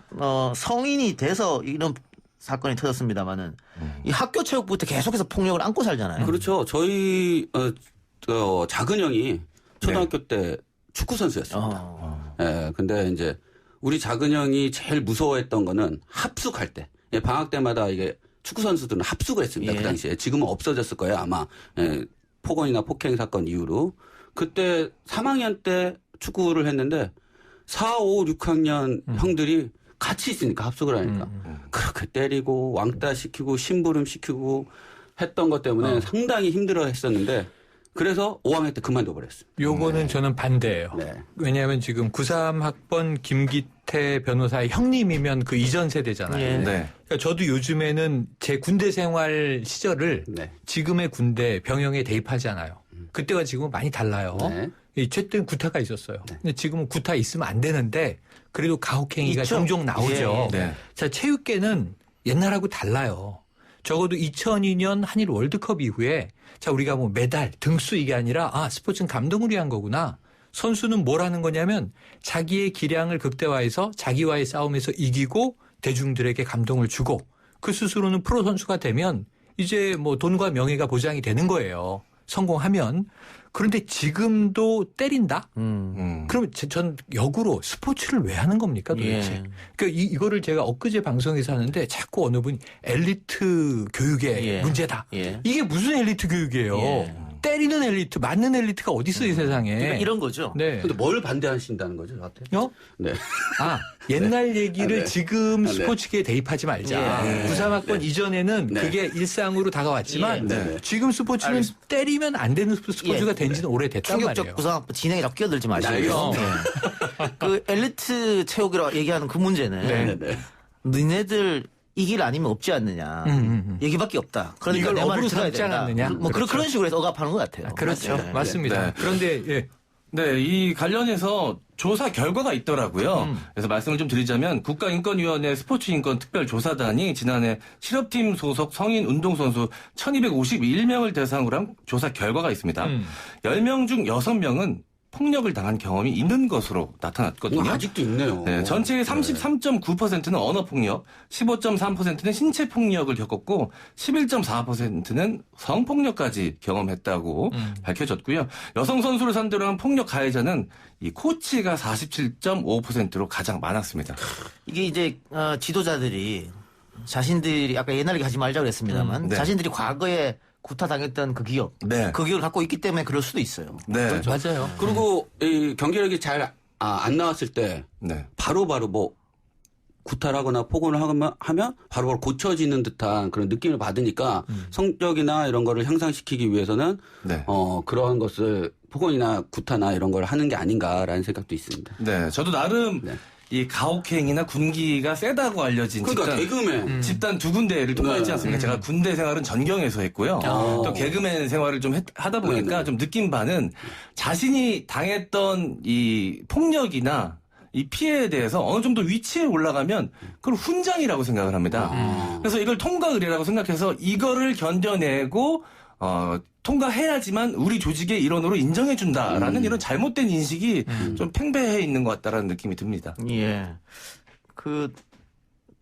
성인이 돼서 이런 사건이 터졌습니다만은 이 학교 체육부터 계속해서 폭력을 안고 살잖아요. 그렇죠. 저희 작은 형이 초등학교 때 축구 선수였습니다. 근데 이제 우리 작은 형이 제일 무서워했던 거는 합숙할 때. 방학 때마다 이게 축구 선수들은 합숙을 했습니다. 그 당시에. 지금은 없어졌을 거예요. 아마 폭언이나 폭행 사건 이후로. 그때 3학년 때 축구를 했는데 4, 5, 6학년 형들이 같이 있으니까 합숙을 하니까 그렇게 때리고 왕따 시키고 심부름 시키고 했던 것 때문에 상당히 힘들어 했었는데 그래서 5학년 때 그만둬 버렸어요. 요거는 저는 반대예요. 왜냐하면 지금 93학번 김기태 변호사의 형님이면 그 이전 세대잖아요. 그러니까 저도 요즘에는 제 군대 생활 시절을 지금의 군대 병영에 대입하지 않아요. 그때가 지금은 많이 달라요. 최근 구타가 있었어요. 근데 지금은 구타 있으면 안 되는데 그래도 가혹행위가 종종 나오죠. 자, 체육계는 옛날하고 달라요. 적어도 2002년 한일 월드컵 이후에 자, 우리가 뭐 메달, 등수 이게 아니라 스포츠는 감동을 위한 거구나. 선수는 뭘 하는 거냐면 자기의 기량을 극대화해서 자기와의 싸움에서 이기고 대중들에게 감동을 주고 그 스스로는 프로 선수가 되면 이제 뭐 돈과 명예가 보장이 되는 거예요. 성공하면. 그런데 지금도 때린다? 그럼 전 역으로 스포츠를 왜 하는 겁니까 도대체? 그러니까 이거를 제가 엊그제 방송에서 하는데 자꾸 어느 분이 엘리트 교육의 문제다. 이게 무슨 엘리트 교육이에요? 때리는 엘리트, 맞는 엘리트가 어디 있어 이 세상에. 그러니까 이런 거죠. 근데 뭘 반대하신다는 거죠, 저한테? 옛날 얘기를 지금 스포츠계에 대입하지 말자. 93학번 이전에는 그게 일상으로 다가왔지만 지금 스포츠는 때리면 안 되는 스포츠가 된 지는 오래됐단 말이에요. 충격적 93학번 진행에 자꾸 끼어들지 마시고요. 그 엘리트 체육이라고 얘기하는 그 문제는 너네들 이 길 아니면 없지 않느냐. 얘기밖에 없다. 그러니까 내 말을 들어야 된다. 않느냐. 뭐 그런 식으로 해서 억압하는 것 같아요. 그렇죠. 맞습니다. 그런데 이 관련해서 조사 결과가 있더라고요. 그래서 말씀을 좀 드리자면 국가인권위원회 스포츠인권특별조사단이 지난해 실업팀 소속 성인 운동선수 1251명을 대상으로 한 조사 결과가 있습니다. 10명 중 6명은 폭력을 당한 경험이 있는 것으로 나타났거든요. 아직도 있네요. 전체의 33.9%는 언어폭력, 15.3%는 신체폭력을 겪었고 11.4%는 성폭력까지 경험했다고 밝혀졌고요. 여성 선수를 상대로 한 폭력 가해자는 이 코치가 47.5%로 가장 많았습니다. 이게 이제 지도자들이 자신들이 아까 옛날에 하지 말자고 했습니다만 자신들이 과거에 구타당했던 그 기억. 그 기억을 갖고 있기 때문에 그럴 수도 있어요. 그렇죠. 맞아요. 그리고 이 경기력이 잘 안 나왔을 때 바로 뭐 구타하거나 폭언을 하면 바로바로 고쳐지는 듯한 그런 느낌을 받으니까 성적이나 이런 거를 향상시키기 위해서는 네. 그런 것을 폭언이나 구타나 이런 걸 하는 게 아닌가라는 생각도 있습니다. 네, 저도 나름 이 가혹행위나 군기가 세다고 알려진 그러니까 집단 두 군데를 통과했지 않습니까? 제가 군대 생활은 전경에서 했고요. 또 개그맨 생활을 좀 하다 보니까 좀 느낀 바는 자신이 당했던 이 폭력이나 이 피해에 대해서 어느 정도 위치에 올라가면 그걸 훈장이라고 생각을 합니다. 그래서 이걸 통과의례라고 생각해서 이거를 견뎌내고 통과해야지만 우리 조직의 일원으로 인정해준다라는 이런 잘못된 인식이 좀 팽배해 있는 것 같다라는 느낌이 듭니다. 예. 그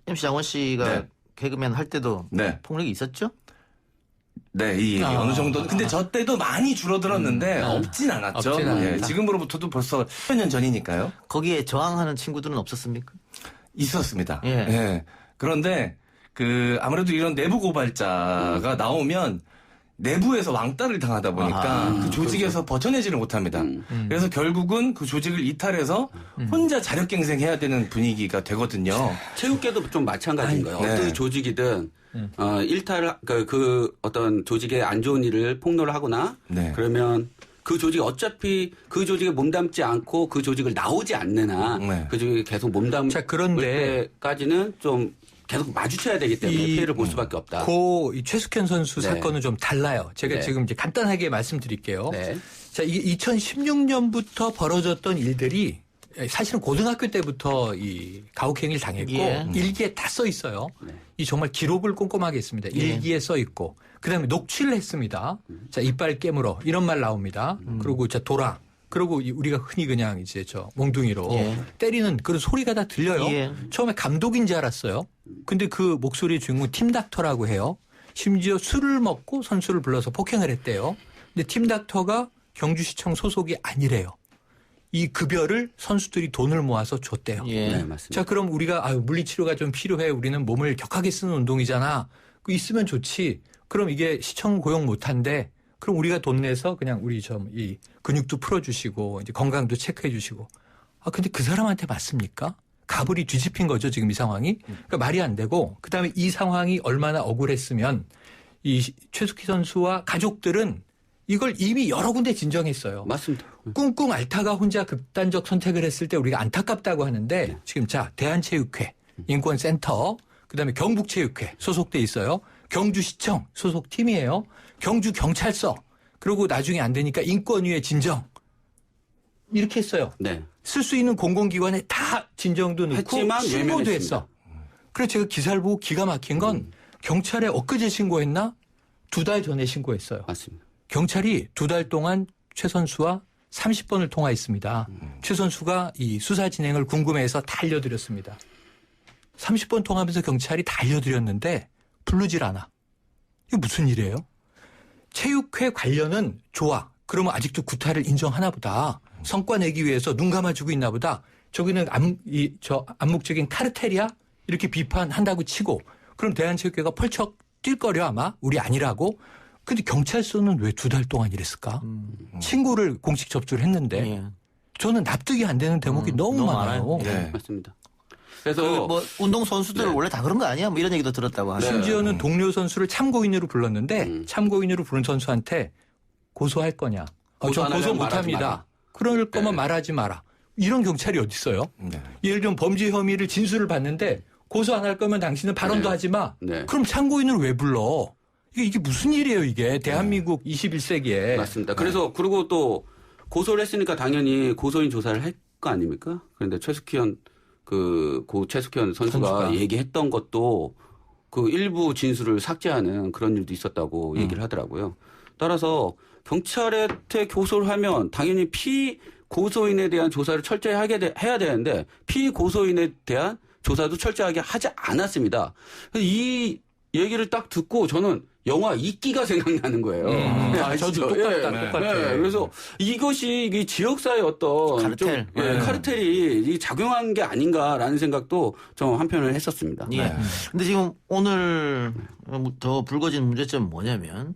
MC 장원 씨가 개그맨 할 때도 폭력이 있었죠? 네, 이 얘기 어느 정도. 근데 저 때도 많이 줄어들었는데 없진 않았죠. 예, 지금으로부터도 벌써 10년 전이니까요. 거기에 저항하는 친구들은 없었습니까? 있었습니다. 예. 예. 그런데 아무래도 이런 내부 고발자가 나오면 내부에서 왕따를 당하다 보니까 그 조직에서 벗어내지를 못합니다. 그래서 결국은 그 조직을 이탈해서 혼자 자력갱생해야 되는 분위기가 되거든요. 체육계도 좀 마찬가지인 거예요. 어떤 조직이든 그 어떤 조직의 안 좋은 일을 폭로를 하거나 그러면 그 조직이 어차피 그 조직에 몸담지 않고 그 조직을 나오지 않는 한 그 조직이 계속 몸담을 때까지는 좀 계속 마주쳐야 되기 때문에 피해를 볼 수밖에 없다. 이 최숙현 선수 사건은 좀 달라요. 제가 지금 이제 간단하게 말씀드릴게요. 자, 이게 2016년부터 벌어졌던 일들이 사실은 고등학교 때부터 이 가혹행위를 당했고 일기에 다 써 있어요. 이 정말 기록을 꼼꼼하게 했습니다. 일기에 써 있고 그다음에 녹취를 했습니다. 자, 이빨 깨물어 이런 말 나옵니다. 그리고 자 돌아. 그리고 우리가 흔히 그냥 이제 몽둥이로 때리는 그런 소리가 다 들려요. 처음에 감독인 줄 알았어요. 근데 그 목소리의 주인공은 팀닥터라고 해요. 심지어 술을 먹고 선수를 불러서 폭행을 했대요. 근데 팀닥터가 경주시청 소속이 아니래요. 이 급여를 선수들이 돈을 모아서 줬대요. 네, 맞습니다. 자, 그럼 우리가 물리치료가 좀 필요해. 우리는 몸을 격하게 쓰는 운동이잖아. 그 있으면 좋지. 그럼 이게 시청 고용 못한대. 그럼 우리가 돈 내서 그냥 우리 이 근육도 풀어주시고 이제 건강도 체크해 주시고. 근데 그 사람한테 맞습니까? 가불이 뒤집힌 거죠, 지금 이 상황이. 그러니까 말이 안 되고 그다음에 이 상황이 얼마나 억울했으면 이 최숙희 선수와 가족들은 이걸 이미 여러 군데 진정했어요. 맞습니다. 꿍꿍 앓다가 혼자 극단적 선택을 했을 때 우리가 안타깝다고 하는데 지금 대한체육회, 인권센터, 그다음에 경북체육회 소속돼 있어요. 경주시청 소속팀이에요. 경주경찰서. 그리고 나중에 안 되니까 인권위에 진정. 이렇게 했어요. 쓸 수 있는 공공기관에 다 진정도 넣고 신고도 했어. 그래서 제가 기사를 보고 기가 막힌 건 경찰에 엊그제 신고했나? 2달 전에 신고했어요. 맞습니다. 경찰이 2달 동안 최 선수와 30번을 통화했습니다. 최 선수가 이 수사 진행을 궁금해해서 다 알려드렸습니다. 30번 통화하면서 경찰이 다 알려드렸는데 부르질 않아. 이게 무슨 일이에요? 체육회 관련은 좋아. 그러면 아직도 구타를 인정하나 보다. 성과 내기 위해서 눈 감아주고 있나 보다. 저기는 암묵적인 카르텔이야? 이렇게 비판한다고 치고 그럼 대한체육회가 펄쩍 뛸 거려 아마? 우리 아니라고? 근데 경찰서는 왜 2달 동안 이랬을까? 친구를 공식 접수를 했는데 저는 납득이 안 되는 대목이 너무 많아요. 맞습니다. 그래서 운동 선수들 원래 다 그런 거 아니야? 뭐 이런 얘기도 들었다고 하죠. 심지어는 동료 선수를 참고인으로 불렀는데 참고인으로 부른 선수한테 고소할 거냐? 저 고소 못합니다. 그럴 거면 말하지 마라. 이런 경찰이 어디 있어요? 예를 들면 범죄 혐의를 진술을 받는데 고소 안 할 거면 당신은 발언도 하지 마. 그럼 참고인을 왜 불러? 이게 무슨 일이에요, 이게. 대한민국 21세기에. 맞습니다. 그래서 그리고 또 고소를 했으니까 당연히 고소인 조사를 할 거 아닙니까? 그런데 최숙현 선수가 얘기했던 것도 그 일부 진술을 삭제하는 그런 일도 있었다고 얘기를 하더라고요. 따라서 경찰한테 고소를 하면 당연히 피고소인에 대한 조사를 철저히 해야 되는데 피고소인에 대한 조사도 철저하게 하지 않았습니다. 이 얘기를 딱 듣고 저는 영화 이끼가 생각나는 거예요. 저도 똑같아요. 그래서 이것이 이 지역사회 어떤 카르텔이 작용한 게 아닌가라는 생각도 좀 한편을 했었습니다. 근데 지금 오늘 더 불거진 문제점은 뭐냐면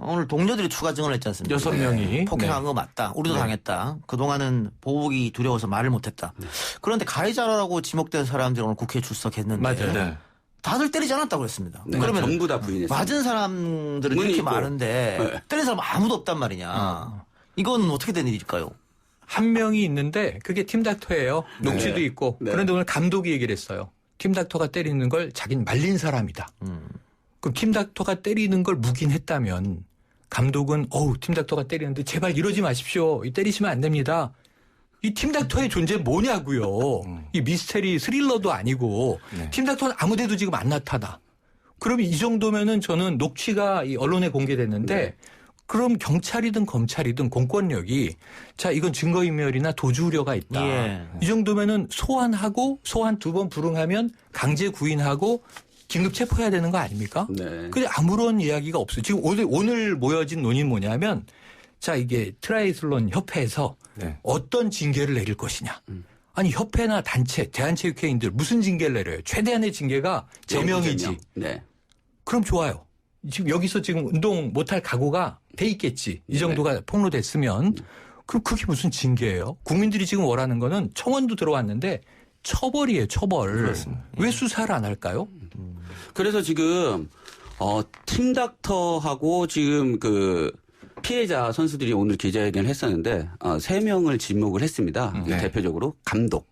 오늘 동료들이 추가 증언을 했지 않습니까? 6명이. 폭행한 거 맞다. 우리도 당했다. 그동안은 보복이 두려워서 말을 못했다. 그런데 가해자라고 지목된 사람들이 오늘 국회에 출석했는데 맞아요. 다들 때리지 않았다고 했습니다. 네. 그러면 전부 다 부인했어요. 맞은 사람들은 이렇게 있고. 많은데 때린 사람 아무도 없단 말이냐. 이건 어떻게 된 일일까요? 한 명이 있는데 그게 팀닥터예요. 녹취도 있고. 그런데 오늘 감독이 얘기를 했어요. 팀닥터가 때리는 걸 자기는 말린 사람이다. 그럼 팀닥터가 때리는 걸 묵인했다면 감독은 팀닥터가 때리는데 제발 이러지 마십시오. 때리시면 안 됩니다. 이 팀닥터의 존재 뭐냐고요. 이 미스테리 스릴러도 아니고 팀닥터는 아무데도 지금 안 나타나. 그러면 이 정도면은 저는 녹취가 이 언론에 공개됐는데 그럼 경찰이든 검찰이든 공권력이 자 이건 증거인멸이나 도주 우려가 있다. 이 정도면은 소환하고 소환 2번 불응하면 강제 구인하고 긴급 체포해야 되는 거 아닙니까? 근데 아무런 이야기가 없어요. 지금 오늘 모여진 논의는 뭐냐면 자 이게 트라이슬론 협회에서 어떤 징계를 내릴 것이냐. 아니 협회나 단체, 대한체육회인들 무슨 징계를 내려요? 최대한의 징계가 제명이지. 그럼 좋아요. 지금 여기서 지금 운동 못할 각오가 돼 있겠지. 이 정도가 폭로됐으면. 그럼 그게 무슨 징계예요? 국민들이 지금 원하는 거는 청원도 들어왔는데 처벌이에요. 처벌. 그렇습니다. 왜 수사를 안 할까요? 그래서 지금 팀닥터하고 지금 그 피해자 선수들이 오늘 기자회견을 했었는데 3명을 지목을 했습니다. 대표적으로 감독.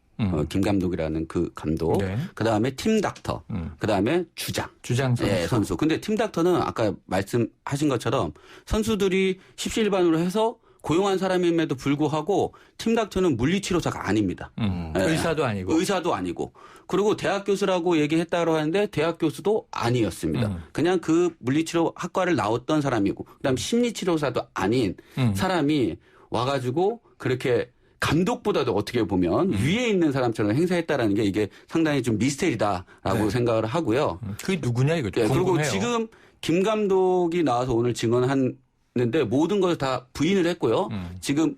김 감독이라는 그 감독. 그다음에 팀닥터. 그다음에 주장 선수. 선수. 근데 팀닥터는 아까 말씀하신 것처럼 선수들이 십시일반으로 해서 고용한 사람임에도 불구하고 팀닥터는 물리치료사가 아닙니다. 의사도 아니고. 의사도 아니고. 그리고 대학 교수라고 얘기했다고 하는데 대학 교수도 아니었습니다. 그냥 그 물리치료 학과를 나왔던 사람이고 그다음 심리치료사도 아닌 사람이 와가지고 그렇게 감독보다도 어떻게 보면 위에 있는 사람처럼 행사했다라는 게 이게 상당히 좀 미스테리다라고 생각을 하고요. 그게 누구냐 이거 그리고 지금 김 감독이 나와서 오늘 증언했는데 모든 걸 다 부인을 했고요. 지금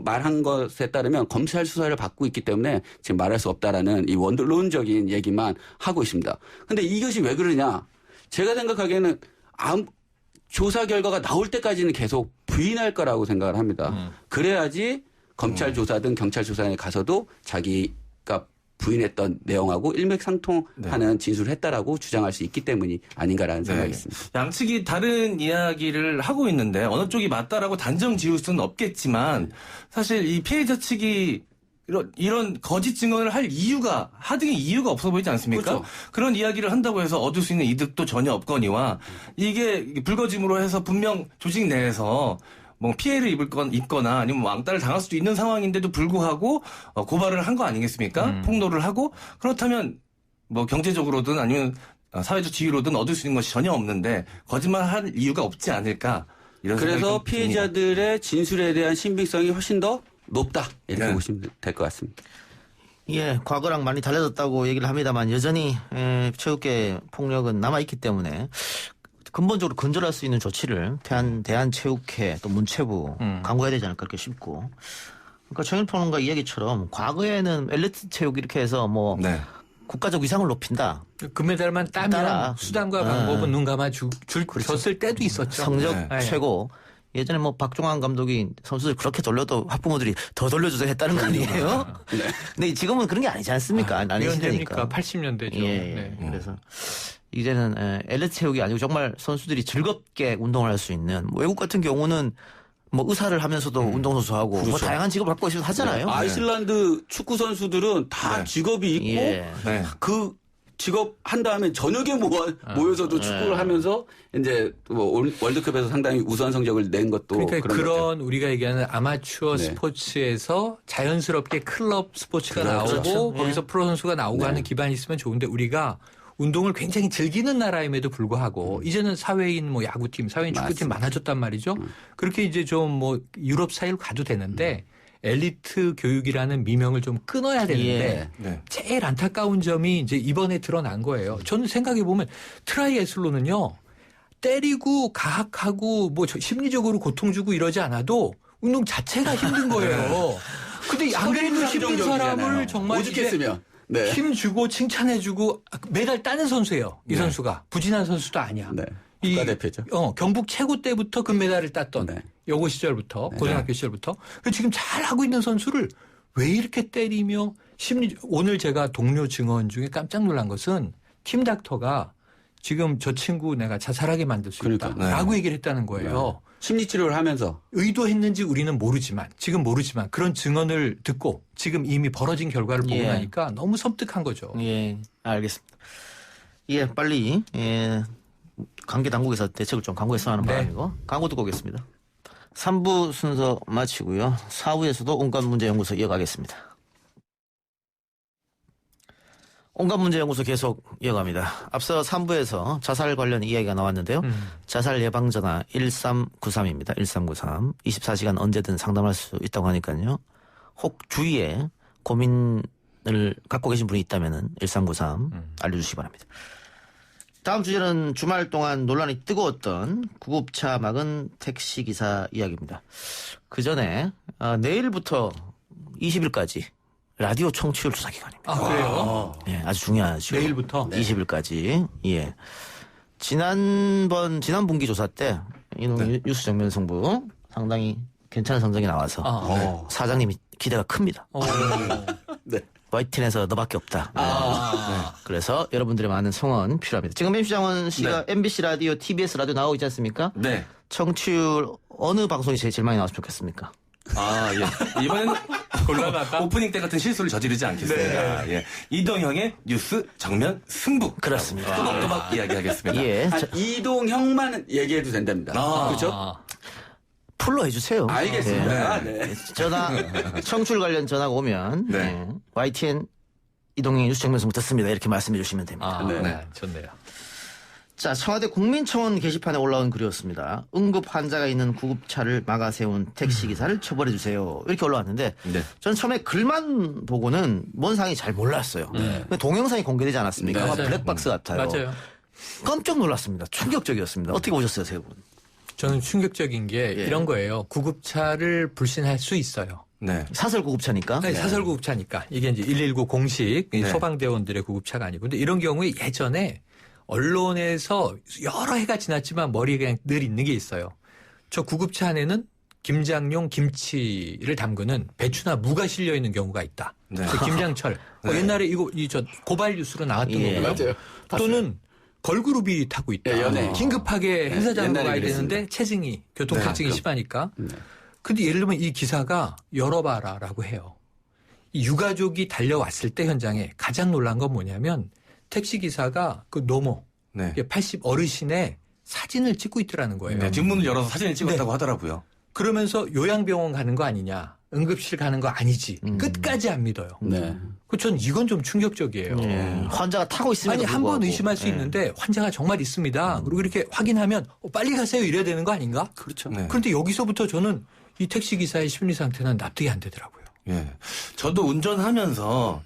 말한 것에 따르면 검찰 수사를 받고 있기 때문에 지금 말할 수 없다라는 이 원론적인 얘기만 하고 있습니다. 근데 이것이 왜 그러냐? 제가 생각하기에는 조사 결과가 나올 때까지는 계속 부인할 거라고 생각을 합니다. 그래야지 검찰 조사든 경찰 조사에 가서도 자기가 부인했던 내용하고 일맥상통하는 진술을 했다라고 주장할 수 있기 때문이 아닌가라는 생각이 있습니다. 양측이 다른 이야기를 하고 있는데 어느 쪽이 맞다라고 단정 지을 수는 없겠지만 사실 이 피해자 측이 이런 거짓 증언을 할 이유가 하등의 이유가 없어 보이지 않습니까? 그렇죠. 그런 이야기를 한다고 해서 얻을 수 있는 이득도 전혀 없거니와 이게 불거짐으로 해서 분명 조직 내에서 뭐 피해를 입거나 아니면 왕따를 당할 수도 있는 상황인데도 불구하고 고발을 한 거 아니겠습니까? 폭로를 하고 그렇다면 뭐 경제적으로든 아니면 사회적 지위로든 얻을 수 있는 것이 전혀 없는데 거짓말할 이유가 없지 않을까 이런 생각이 그래서 피해자들의 진술에 대한 신빙성이 훨씬 더 높다 이렇게 보시면 될 것 같습니다. 예, 과거랑 많이 달라졌다고 얘기를 합니다만 여전히 체육계 폭력은 남아있기 때문에 근본적으로 근절할 수 있는 조치를 대한체육회 또 문체부 강구해야 되지 않을까 그렇게 싶고 그러니까 최영일 평론가 이야기처럼 과거에는 엘리트 체육 이렇게 해서 뭐 국가적 위상을 높인다. 금메달만 따면 수단과 방법은 눈 감아 줬을 때도 있었죠. 성적 최고. 예전에 뭐 박종환 감독이 선수들 그렇게 돌려도 학부모들이 더 돌려주세요 했다는 거 아니에요? 근데 지금은 그런 게 아니지 않습니까? 아니니까 80년대죠. 예. 그래서 이제는 엘리트 체육이 아니고 정말 선수들이 즐겁게 운동을 할 수 있는 뭐 외국 같은 경우는 뭐 의사를 하면서도 운동선수하고 그렇죠. 뭐 다양한 직업을 갖고 있어서 하잖아요. 아이슬란드 축구 선수들은 다 직업이 있고 그 직업 한 다음에 저녁에 모여서도 축구를 하면서 이제 뭐 월드컵에서 상당히 우수한 성적을 낸 것도 그러니까 그런 우리가 얘기하는 아마추어 스포츠에서 자연스럽게 클럽 스포츠가 나오고 거기서 프로 선수가 나오고 하는 기반이 있으면 좋은데 우리가 운동을 굉장히 즐기는 나라임에도 불구하고 이제는 사회인 뭐 야구팀, 사회인 축구팀 많아졌단 말이죠. 그렇게 이제 좀 뭐 유럽 사이로 가도 되는데 엘리트 교육이라는 미명을 좀 끊어야 되는데 제일 안타까운 점이 이제 이번에 드러난 거예요. 저는 생각해 보면 트라이애슬론은요. 때리고 가학하고 뭐 심리적으로 고통 주고 이러지 않아도 운동 자체가 힘든 거예요. 근데 안 그래도 힘든 사람을 정말 오죽했으면 힘 주고 칭찬해 주고 메달 따는 선수예요. 이 선수가. 부진한 선수도 아니야. 국가대표죠. 경북 최고 때부터 금메달을 땄던 여고 시절부터 고등학교 시절부터 지금 잘 하고 있는 선수를 왜 이렇게 때리며 오늘 제가 동료 증언 중에 깜짝 놀란 것은 팀 닥터가 지금 저 친구 내가 자살하게 만들 수 있다라고 얘기를 했다는 거예요. 심리치료를 하면서. 의도했는지 우리는 지금 모르지만 그런 증언을 듣고 지금 이미 벌어진 결과를 보고 나니까 너무 섬뜩한 거죠. 예, 알겠습니다. 예, 빨리 관계 당국에서 대책을 좀 강구했으면 하는 바람이고 광고 듣고 오겠습니다. 3부 순서 마치고요. 4부에서도 온갖문제연구소 이어가겠습니다. 온갖문제연구소 계속 이어갑니다. 앞서 3부에서 자살 관련 이야기가 나왔는데요. 자살 예방전화 1393입니다. 1393. 24시간 언제든 상담할 수 있다고 하니까요. 혹 주위에 고민을 갖고 계신 분이 있다면 1393 알려주시기 바랍니다. 다음 주제는 주말 동안 논란이 뜨거웠던 구급차 막은 택시기사 이야기입니다. 그 전에 내일부터 20일까지 라디오 청취율 조사 기간입니다. 아, 그래요? 예, 아주 중요하죠. 내일부터? 20일까지. 예. 지난 분기 조사 때 이놈 뉴스 정면 승부 상당히 괜찮은 성적이 나와서 사장님이 기대가 큽니다. 네. YTN에서 너밖에 없다. 네. 그래서 여러분들의 많은 성원 필요합니다. 지금 MC 장원 씨가 MBC 라디오, TBS 라디오 나오고 있지 않습니까? 네. 청취율 어느 방송이 제일 많이 나왔으면 좋겠습니까? 예. 이번에는 곤란하다. 오프닝 때 같은 실수를 저지르지 않겠습니다. 네. 예. 이동형의 뉴스 정면 승부. 그렇습니다. 또박또박 이야기하겠습니다. 예. 이동형만 얘기해도 된답니다. 그렇죠? 풀로 해주세요. 알겠습니다. 네. 전화, 청취율 관련 전화가 오면 YTN 이동형의 뉴스 정면 승부 듣습니다. 이렇게 말씀해 주시면 됩니다. 네. 좋네요. 자, 청와대 국민청원 게시판에 올라온 글이었습니다. 응급 환자가 있는 구급차를 막아 세운 택시기사를 처벌해 주세요. 이렇게 올라왔는데 저는 처음에 글만 보고는 뭔 상황이 잘 몰랐어요. 동영상이 공개되지 않았습니까? 아마 블랙박스 같아요. 맞아요. 깜짝 놀랐습니다. 충격적이었습니다. 어떻게 보셨어요, 세 분? 저는 충격적인 게 이런 거예요. 구급차를 불신할 수 있어요. 네. 사설 구급차니까? 네, 사설 구급차니까. 이게 이제 119 공식 소방대원들의 구급차가 아니고. 근데 이런 경우에 예전에 언론에서 여러 해가 지났지만 머리에 그냥 늘 있는 게 있어요. 저 구급차 안에는 김장용 김치를 담그는 배추나 무가 실려 있는 경우가 있다. 그 김장철. 옛날에 이거 고발 뉴스로 나왔던 거고요. 맞아요. 또는 걸그룹이 타고 있다. 긴급하게 행사장으로 가야 되는데 체증이 교통체증이 심하니까. 근데 예를 들면 이 기사가 열어봐라라고 해요. 이 유가족이 달려왔을 때 현장에 가장 놀란 건 뭐냐면 택시기사가 그 노모 80 어르신의 사진을 찍고 있더라는 거예요. 네, 뒷문을 열어서 사진을 찍었다고 하더라고요. 그러면서 요양병원 가는 거 아니냐. 응급실 가는 거 아니지. 끝까지 안 믿어요. 전 이건 좀 충격적이에요. 환자가 타고 있으면 아니 한 번 의심할 수 있는데 환자가 정말 있습니다. 그리고 이렇게 확인하면 빨리 가세요 이래야 되는 거 아닌가? 그렇죠. 그런데 여기서부터 저는 이 택시기사의 심리 상태는 납득이 안 되더라고요. 예. 저도 운전하면서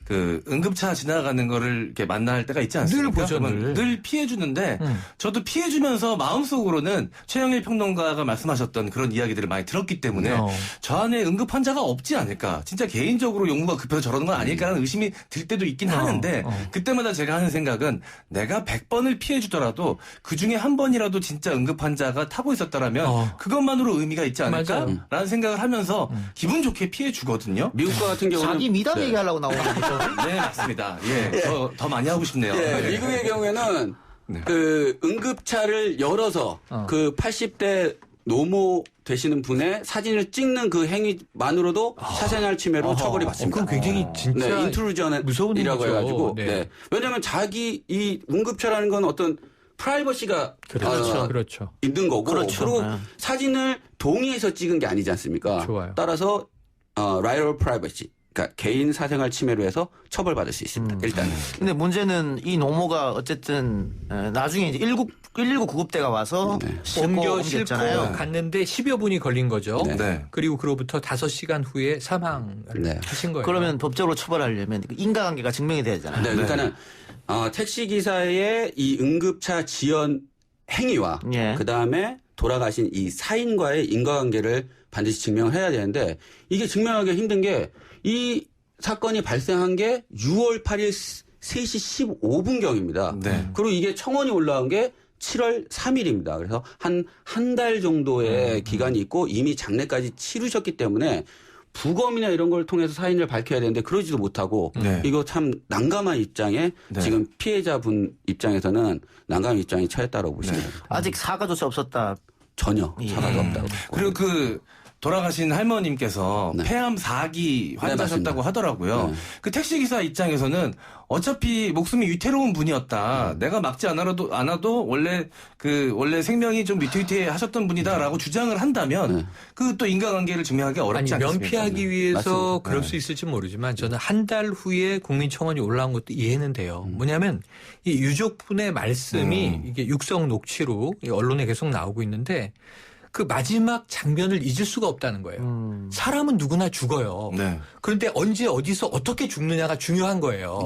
그 응급차 지나가는 거를 이렇게 만날 때가 있지 않습니까? 늘 보죠. 늘 피해주는데 저도 피해주면서 마음속으로는 최영일 평론가가 말씀하셨던 그런 이야기들을 많이 들었기 때문에 저 안에 응급 환자가 없지 않을까. 진짜 개인적으로 용무가 급해서 저러는 건 아닐까라는 의심이 들 때도 있긴 하는데 그때마다 제가 하는 생각은 내가 100번을 피해주더라도 그중에 한 번이라도 진짜 응급 환자가 타고 있었더라면 그것만으로 의미가 있지 않을까라는 생각을 하면서 기분 좋게 피해주거든요. 미국과 같은 경우는 자기 미담 얘기하려고 나오는 거죠. 네, 맞습니다. 예, 더 많이 하고 싶네요. 미국의 경우에는 그 응급차를 열어서 그 80대 노모 되시는 분의 사진을 찍는 그 행위만으로도 사생활 침해로 처벌이 받습니다. 그건 굉장히 진짜 인트루전이라고 해가지고. 왜냐하면 자기 이 응급차라는 건 어떤 프라이버시가 그렇죠. 있는 거고 그리고 사진을 동의해서 찍은 게 아니지 않습니까? 따라서 right of privacy. 그러니까 개인 사생활 침해로 해서 처벌받을 수 있습니다. 일단. 근데 문제는 이 노모가 어쨌든 나중에 이제 119 구급대가 와서 싣고 갔는데 10여 분이 걸린 거죠. 그리고 그로부터 5시간 후에 사망을 하신 거예요. 그러면 법적으로 처벌하려면 인과관계가 증명이 돼야 되잖아요. 그러니까는 택시기사의 이 응급차 지연 행위와 그다음에 돌아가신 이 사인과의 인과관계를 반드시 증명을 해야 되는데 이게 증명하기 힘든 게 이 사건이 발생한 게 6월 8일 3시 15분경입니다. 그리고 이게 청원이 올라온 게 7월 3일입니다. 그래서 한 달 정도의 기간이 있고 이미 장례까지 치르셨기 때문에 부검이나 이런 걸 통해서 사인을 밝혀야 되는데 그러지도 못하고 이거 참 난감한 입장에 지금 피해자분 입장에서는 난감한 입장에 처했다고 보시면 됩니다. 아직 사과조차 없었다. 전혀 사과도 없다고. 그리고 그 돌아가신 할머님께서 폐암 4기 환자셨다고 하더라고요. 그 택시기사 입장에서는 어차피 목숨이 위태로운 분이었다. 내가 막지 않아도 원래 생명이 좀 위태위태 하셨던 분이다라고 주장을 한다면 그 또 인과관계를 증명하기 어렵지 않습니까? 면피하기 위해서 맞습니다. 그럴 수 있을지 모르지만 저는 한 달 후에 국민청원이 올라온 것도 이해는 돼요. 뭐냐면 이 유족분의 말씀이 이게 육성 녹취로 언론에 계속 나오고 있는데 그 마지막 장면을 잊을 수가 없다는 거예요. 사람은 누구나 죽어요. 그런데 언제 어디서 어떻게 죽느냐가 중요한 거예요.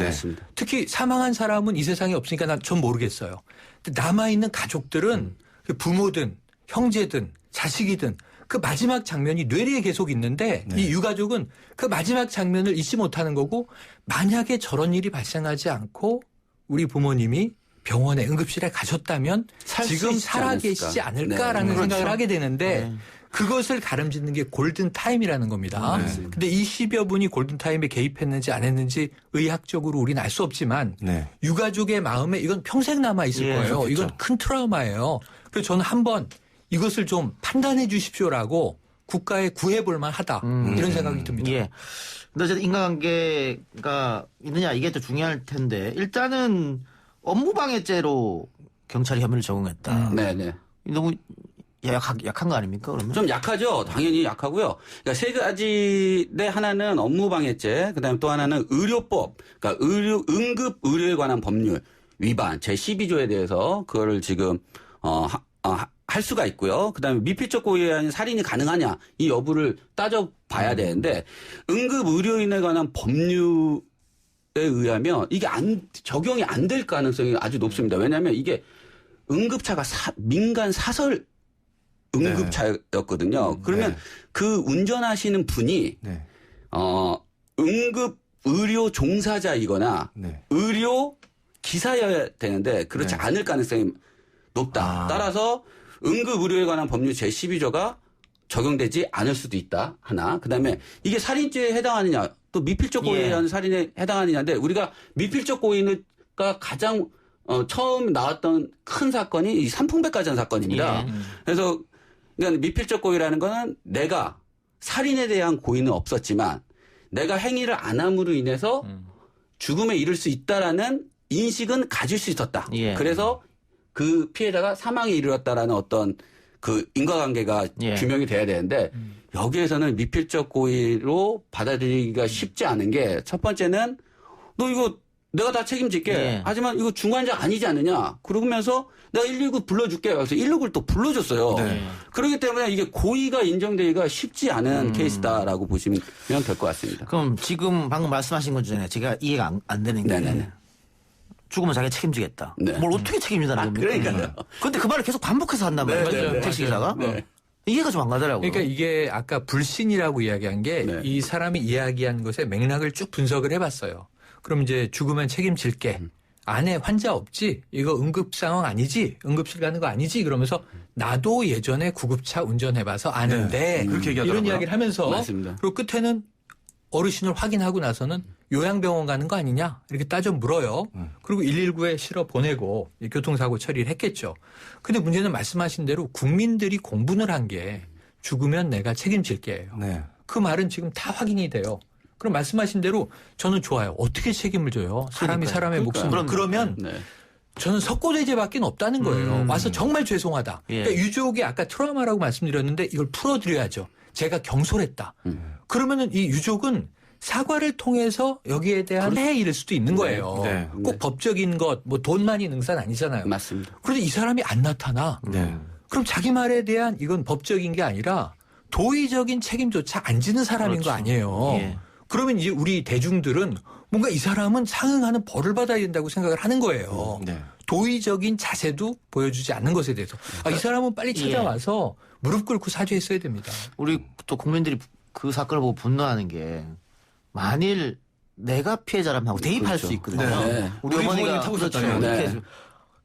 특히 사망한 사람은 이 세상에 없으니까 전 모르겠어요. 근데 남아있는 가족들은 부모든 형제든 자식이든 그 마지막 장면이 뇌리에 계속 있는데 이 유가족은 그 마지막 장면을 잊지 못하는 거고 만약에 저런 일이 발생하지 않고 우리 부모님이 병원에 응급실에 가셨다면 지금 살아계시지 않을까라는 생각을 하게 되는데 그것을 가름짓는 게 골든타임이라는 겁니다. 근데 이 10여 분이 골든타임에 개입했는지 안 했는지 의학적으로 우리는 알 수 없지만 유가족의 마음에 이건 평생 남아있을 거예요. 그렇겠죠. 이건 큰 트라우마예요. 그래서 저는 한번 이것을 좀 판단해 주십시오라고 국가에 구해볼 만하다 이런 생각이 듭니다. 예. 근데 어쨌든 인과관계가 있느냐 이게 더 중요할 텐데 일단은 업무방해죄로 경찰이 혐의를 적용했다. 네네. 너무 약한 거 아닙니까, 그러면? 좀 약하죠. 당연히 약하고요. 그러니까 세 가지인데 하나는 업무방해죄, 그다음에 또 하나는 의료법, 그러니까 응급 의료에 관한 법률 위반 제12조에 대해서 그거를 지금 할 수가 있고요. 그다음에 미필적 고의에 의한 살인이 가능하냐 이 여부를 따져봐야 되는데 응급 의료인에 관한 법률 의하면 이게 적용이 안 될 가능성이 아주 높습니다. 왜냐하면 이게 응급차가 민간 사설 응급차였거든요. 그러면 그 운전하시는 분이 응급 의료 종사자이거나 의료 기사여야 되는데 그렇지 않을 가능성이 높다. 따라서 응급 의료에 관한 법률 제12조가 적용되지 않을 수도 있다. 하나. 그다음에 이게 살인죄에 해당하느냐. 또 미필적 고의에 의한 살인에 해당하느냐인데 우리가 미필적 고의가 가장 처음 나왔던 큰 사건이 이 삼풍백과전 사건입니다. 그래서 그러니까 미필적 고의라는 거는 내가 살인에 대한 고의는 없었지만 내가 행위를 안 함으로 인해서 죽음에 이를 수 있다라는 인식은 가질 수 있었다. 그래서 그 피해자가 사망에 이르렀다라는 어떤 그 인과관계가 규명이 돼야 되는데 여기에서는 미필적 고의로 받아들이기가 쉽지 않은 게 첫 번째는 너 이거 내가 다 책임질게. 하지만 이거 중환자 아니지 않느냐. 그러면서 내가 119 불러줄게. 그래서 119를 또 불러줬어요. 그렇기 때문에 이게 고의가 인정되기가 쉽지 않은 케이스다라고 보시면 될 것 같습니다. 그럼 지금 방금 말씀하신 것 중에 제가 이해가 안 되는 게 죽으면 자기가 책임지겠다. 뭘 어떻게 책임진다는 겁니까? 그러니까요. 근데 그 말을 계속 반복해서 한단 말이에요. 택시기사가. 이해가 좀 안 가더라고요. 그러니까 이게 아까 불신이라고 이야기한 게 이 사람이 이야기한 것의 맥락을 쭉 분석을 해봤어요. 그럼 이제 죽으면 책임질게. 안에 환자 없지? 이거 응급 상황 아니지? 응급실 가는 거 아니지? 그러면서 나도 예전에 구급차 운전해봐서 아는데 그렇게 이런 이야기를 하면서 맞습니다. 그리고 끝에는 어르신을 확인하고 나서는 요양병원 가는 거 아니냐? 이렇게 따져 물어요. 그리고 119에 실어 보내고 교통사고 처리를 했겠죠. 근데 문제는 말씀하신 대로 국민들이 공분을 한 게 죽으면 내가 책임질게예요. 그 말은 지금 다 확인이 돼요. 그럼 말씀하신 대로 저는 좋아요. 어떻게 책임을 져요? 사람이 사람의 목숨을. 그러면 저는 석고대죄밖에 없다는 거예요. 와서 정말 죄송하다. 그러니까 유족이 아까 트라우마라고 말씀드렸는데 이걸 풀어드려야죠. 제가 경솔했다. 그러면은 이 유족은 사과를 통해서 여기에 대한 해일일 수도 있는 거예요. 꼭 법적인 것, 뭐 돈만이 능사는 아니잖아요. 맞습니다. 그런데 이 사람이 안 나타나. 그럼 자기 말에 대한 이건 법적인 게 아니라 도의적인 책임조차 안 지는 사람인 거 아니에요. 그러면 이제 우리 대중들은 뭔가 이 사람은 상응하는 벌을 받아야 된다고 생각을 하는 거예요. 도의적인 자세도 보여주지 않는 것에 대해서. 이 사람은 빨리 찾아와서 무릎 꿇고 사죄했어야 됩니다. 우리 또 국민들이 그 사건을 보고 분노하는 게 만일 내가 피해자라면 하고 대입할 수 있거든요. 우리 어머니가 타고 있었다면.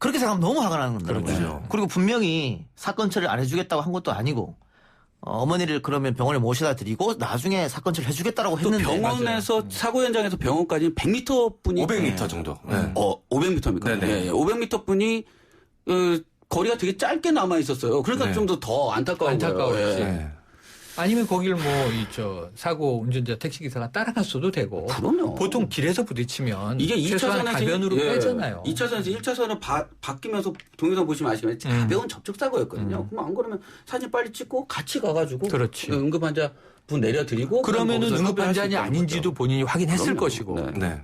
그렇게 생각하면 너무 화가 나는 거죠. 그렇죠. 그리고 분명히 사건 처리를 안 해주겠다고 한 것도 아니고 어머니를 그러면 병원에 모셔다 드리고 나중에 사건 처리를 해주겠다고 했는데. 병원에서 맞아요. 사고 현장에서 병원까지는 100m 분이 500m 정도. 네. 500m입니까? 네네. 네. 500m 분이 거리가 되게 짧게 남아 있었어요. 그러니까 네. 좀 더 안타까운 거예요. 네. 아니면 거길 사고 운전자 택시기사가 따라갔어도 되고. 그럼요. 보통 길에서 부딪히면 이게 최소한 2차선에서 가변으로 빼잖아요. 2차선에서 1차선을 바뀌면서 동영상 보시면 아시겠지만 가벼운 접촉사고였거든요. 그럼 안 그러면 사진 빨리 찍고 같이 가가지고 그렇지. 응급환자 분 내려드리고 그러면은 응급환자니 아닌지도 본인이 확인했을 그럼요. 것이고. 네.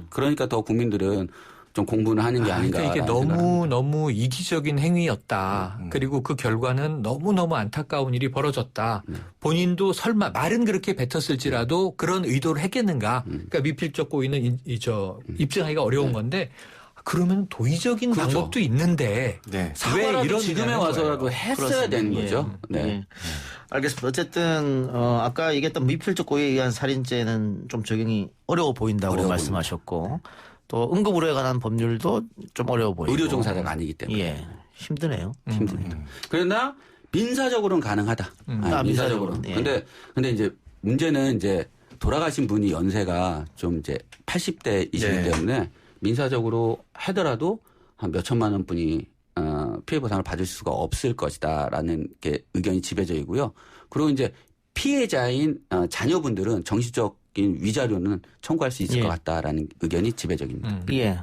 그러니까 더 국민들은 좀 공부는 하는 게 아닌가. 그러니까 이게 너무 이기적인 행위였다. 그리고 그 결과는 너무너무 안타까운 일이 벌어졌다. 본인도 설마 말은 그렇게 뱉었을지라도 그런 의도를 했겠는가. 그러니까 미필적 고의는 입증하기가 어려운 건데 그러면 도의적인 그렇죠. 방법도 있는데 네. 왜 이런 지금에 와서라도 했어야 되는 거죠. 네. 알겠습니다. 어쨌든 아까 얘기했던 미필적 고의에 의한 살인죄는 좀 적용이 어려워 보인다고 말씀하셨고 또 응급의료에 관한 법률도 좀 어려워 보이고. 의료 종사자가 아니기 때문에. 예. 힘드네요. 힘듭니다. 그러나 민사적으로는 가능하다. 민사적으로는. 예. 근데 이제 문제는 이제 돌아가신 분이 연세가 좀 이제 80대이시기 때문에 민사적으로 하더라도 한 몇 천만 원 분이 피해 보상을 받을 수가 없을 것이다라는 게 의견이 지배적이고요. 그리고 이제 피해자인 자녀분들은 정신적인 위자료는 청구할 수 있을 것 같다라는 의견이 지배적입니다. 예.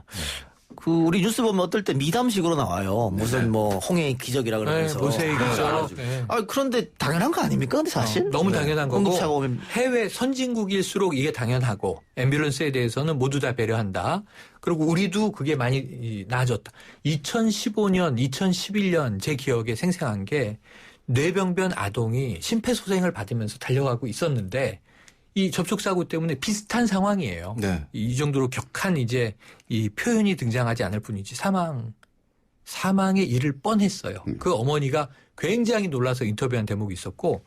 그 우리 뉴스 보면 어떨 때 미담식으로 나와요. 무슨 뭐 홍해의 기적이라 그러면서. 모세의 기적. 그런데 당연한 거 아닙니까? 근데 사실 너무 당연한 거고 응급차가 오면 해외 선진국일수록 이게 당연하고 앰뷸런스에 대해서는 모두 다 배려한다. 그리고 우리도 그게 많이 나아졌다. 2015년, 2011년 제 기억에 생생한 게 뇌병변 아동이 심폐소생을 받으면서 달려가고 있었는데 이 접촉사고 때문에 비슷한 상황이에요. 네. 이 정도로 격한 이제 이 표현이 등장하지 않을 뿐이지 사망에 이를 뻔했어요. 그 어머니가 굉장히 놀라서 인터뷰한 대목이 있었고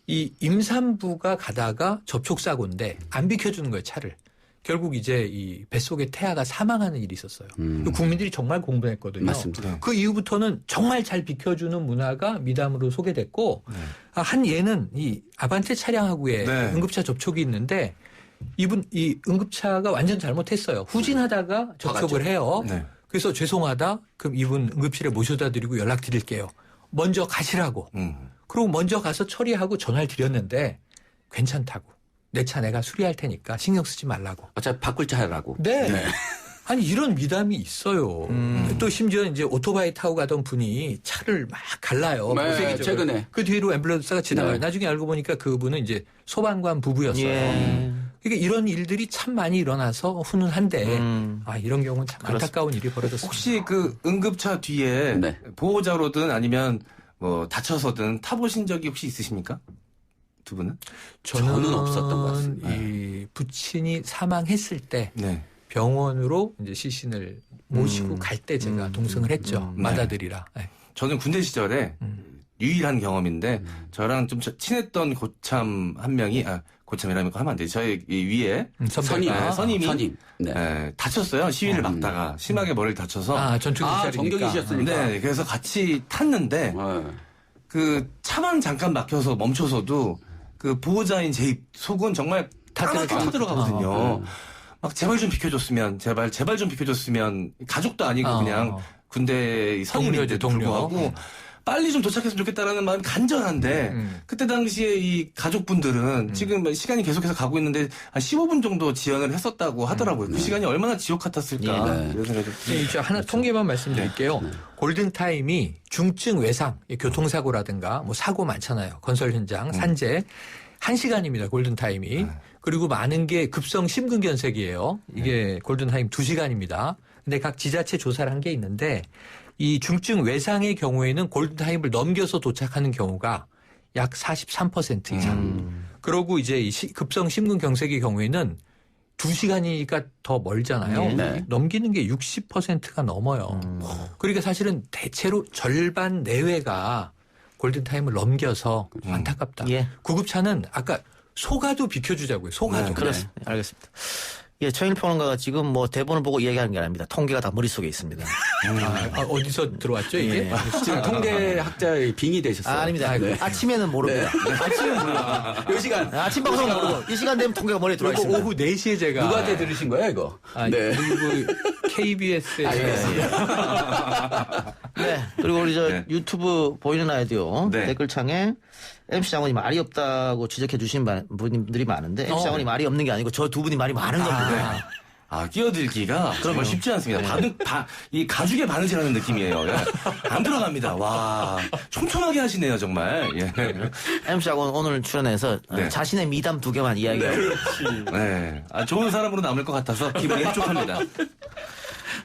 이 임산부가 가다가 접촉사고인데 안 비켜주는 거예요, 차를. 결국 이제 이 뱃속에 태아가 사망하는 일이 있었어요. 국민들이 정말 공분했거든요. 맞습니다. 그 이후부터는 정말 잘 비켜주는 문화가 미담으로 소개됐고 한 예는 이 아반떼 차량하고의 응급차 접촉이 있는데 이 응급차가 완전 잘못했어요. 후진하다가 접촉을 해요. 그래서 죄송하다. 그럼 이분 응급실에 모셔다 드리고 연락드릴게요. 먼저 가시라고. 그리고 먼저 가서 처리하고 전화를 드렸는데 괜찮다고. 내 차 내가 수리할 테니까 신경 쓰지 말라고. 어차피 바꿀 차 하라고. 네. 아니 이런 미담이 있어요. 또 심지어 이제 오토바이 타고 가던 분이 차를 막 갈라요. 네, 최근에. 그 뒤로 앰뷸런스가 지나가요. 네. 나중에 알고 보니까 그분은 이제 소방관 부부였어요. 그러니까 이런 일들이 참 많이 일어나서 훈훈한데 이런 경우는 참 안타까운 일이 벌어졌습니다. 혹시 그 응급차 뒤에 보호자로든 아니면 뭐 다쳐서든 타보신 적이 혹시 있으십니까? 두 분은? 저는 없었던 것 같습니다. 이 부친이 사망했을 때 병원으로 이제 시신을 모시고 갈 때 제가 동승을 했죠. 맞아들이라. 네. 저는 군대 시절에 유일한 경험인데 저랑 좀 친했던 고참 한 명이 고참이라면 하면 안 되지. 저희 위에 선임이 다쳤어요. 시위를 막다가 심하게 머리를 다쳐서 전격이셨으니까. 네, 그래서 같이 탔는데 그 차만 잠깐 막혀서 멈춰서도 그 보호자인 제 속은 정말 다 들어가거든요. 막 제발 좀 비켜줬으면 제발 좀 비켜줬으면 가족도 아니고 그냥 군대 선임인데 불구하고 빨리 좀 도착했으면 좋겠다라는 마음이 간절한데 그때 당시에 이 가족분들은 지금 시간이 계속해서 가고 있는데 한 15분 정도 지연을 했었다고 하더라고요. 그 시간이 얼마나 지옥 같았을까. 이런 생각이 이제 하나 통계만 말씀드릴게요. 골든타임이 중증 외상, 교통사고라든가 뭐 사고 많잖아요. 건설 현장, 산재. 1시간입니다. 골든타임이. 그리고 많은 게 급성 심근경색이에요. 이게 골든타임 2시간입니다. 근데 각 지자체 조사를 한 게 있는데 이 중증 외상의 경우에는 골든타임을 넘겨서 도착하는 경우가 약 43% 이상. 그러고 이제 이 급성 심근경색의 경우에는 2시간이니까 더 멀잖아요. 넘기는 게 60%가 넘어요. 그러니까 사실은 대체로 절반 내외가 골든타임을 넘겨서 안타깝다. 구급차는 아까 소가도 비켜주자고요. 소가도. 그렇습니다. 알겠습니다. 예, 최일 평론가가 지금 뭐 대본을 보고 이야기하는 게 아닙니다. 통계가 다 머릿속에 있습니다. 어디서 들어왔죠 이게? 네. 지금 통계학자의 빙이 되셨어요. 아닙니다. 네. 아침에는 모릅니다. 네. 아침에는 모릅니다. 이 시간 아침 방송은 모르고 이 시간 되면 통계가 머리에 들어와 있습니다. 오후 4시에 제가 누구한테 들으신 거예요 이거? 네. 그리고 KBS에 네. 그리고 우리 저 유튜브 보이는 라디오 댓글창에 MC 장원이 말이 없다고 지적해 주신 분들이 많은데 MC 장원이 말이 없는 게 아니고 저 두 분이 말이 많은 겁니다. 끼어들기가 정말 쉽지 않습니다. 이 가죽에 바느질하는 느낌이에요. 예. 안 들어갑니다. 와, 촘촘하게 하시네요, 정말. 예. MC 장원 오늘 출연해서 자신의 미담 2개만 이야기하고. 네. 좋은 사람으로 남을 것 같아서 기분이 흡족합니다.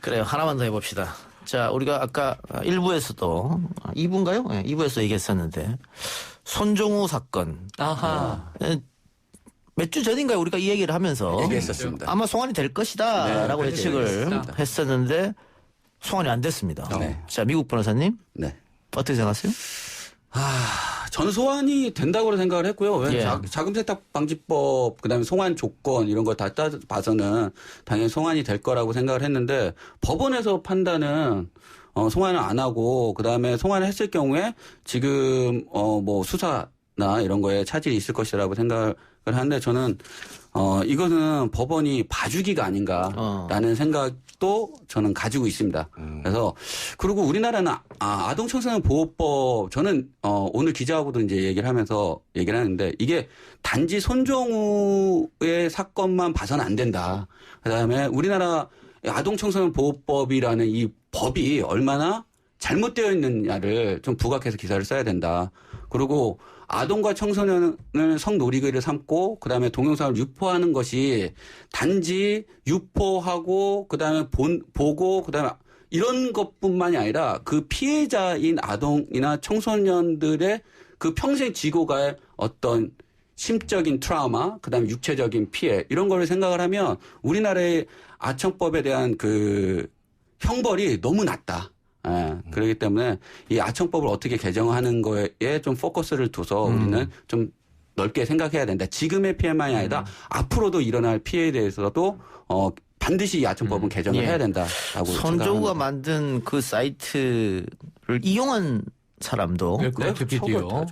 그래요. 하나만 더 해봅시다. 자, 우리가 아까 1부에서도 2부인가요? 네, 2부에서 얘기했었는데 손종우 사건. 아하. 몇 주 전인가요? 우리가 이 얘기를 하면서 얘기했었습니다. 아마 송환이 될 것이다 라고 예측을 했었는데 송환이 안 됐습니다. 자, 미국 변호사님. 네. 어떻게 생각하세요? 저는 소환이 된다고 생각을 했고요. 왜 자금세탁방지법, 그다음에 송환 조건 이런 걸 다 따져봐서는 당연히 송환이 될 거라고 생각을 했는데 법원에서 판단은 송환을 안 하고 그다음에 송환을 했을 경우에 지금 뭐 수사나 이런 거에 차질이 있을 것이라고 생각을 하는데 저는 이거는 법원이 봐주기가 아닌가라는 생각도 저는 가지고 있습니다. 그래서 그리고 우리나라는 아동 청소년 보호법 저는 오늘 기자하고도 이제 얘기를 하면서 얘기를 하는데 이게 단지 손종우의 사건만 봐서는 안 된다. 그다음에 우리나라 아동 청소년 보호법이라는 이 법이 얼마나 잘못되어 있느냐를 좀 부각해서 기사를 써야 된다. 그리고 아동과 청소년을 성놀이기를 삼고 그다음에 동영상을 유포하는 것이 단지 유포하고 그다음에 보고 그다음에 이런 것뿐만이 아니라 그 피해자인 아동이나 청소년들의 그 평생 지고 갈 어떤 심적인 트라우마 그다음에 육체적인 피해 이런 거를 생각을 하면 우리나라의 아청법에 대한 그 형벌이 너무 낮다. 그렇기 때문에 이 아청법을 어떻게 개정하는 거에 좀 포커스를 둬서 우리는 좀 넓게 생각해야 된다. 지금의 피해만이 아니라 앞으로도 일어날 피해에 대해서도 반드시 이 아청법은 개정을 해야 된다라고 손종우가 만든 그 사이트를 이용한 사람도 비디오.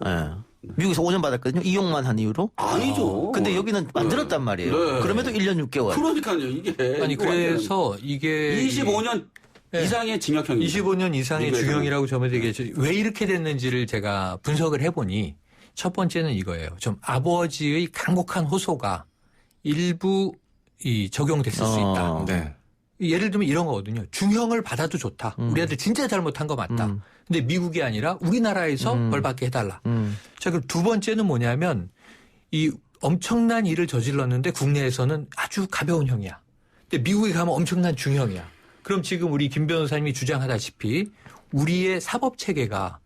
미국에서 5년 받았거든요. 이용만 한 이유로. 아니죠. 근데 여기는 만들었단 말이에요. 그럼에도 1년 6개월. 그러니까요. 이게 아니 그래서 이게 25년 이상의 징역형입니다. 25년 이상의 중형이라고 저번에 얘기했죠. 왜 이렇게 됐는지를 제가 분석을 해보니 첫 번째는 이거예요. 좀 아버지의 강력한 호소가 일부 적용됐을 수 있다. 예를 들면 이런 거거든요. 중형을 받아도 좋다. 우리 아들 진짜 잘못한 거 맞다. 근데 미국이 아니라 우리나라에서 벌 받게 해달라. 자, 그럼 두 번째는 뭐냐면 이 엄청난 일을 저질렀는데 국내에서는 아주 가벼운 형이야. 근데 미국에 가면 엄청난 중형이야. 그럼 지금 우리 김 변호사님이 주장하다시피 우리의 사법 체계가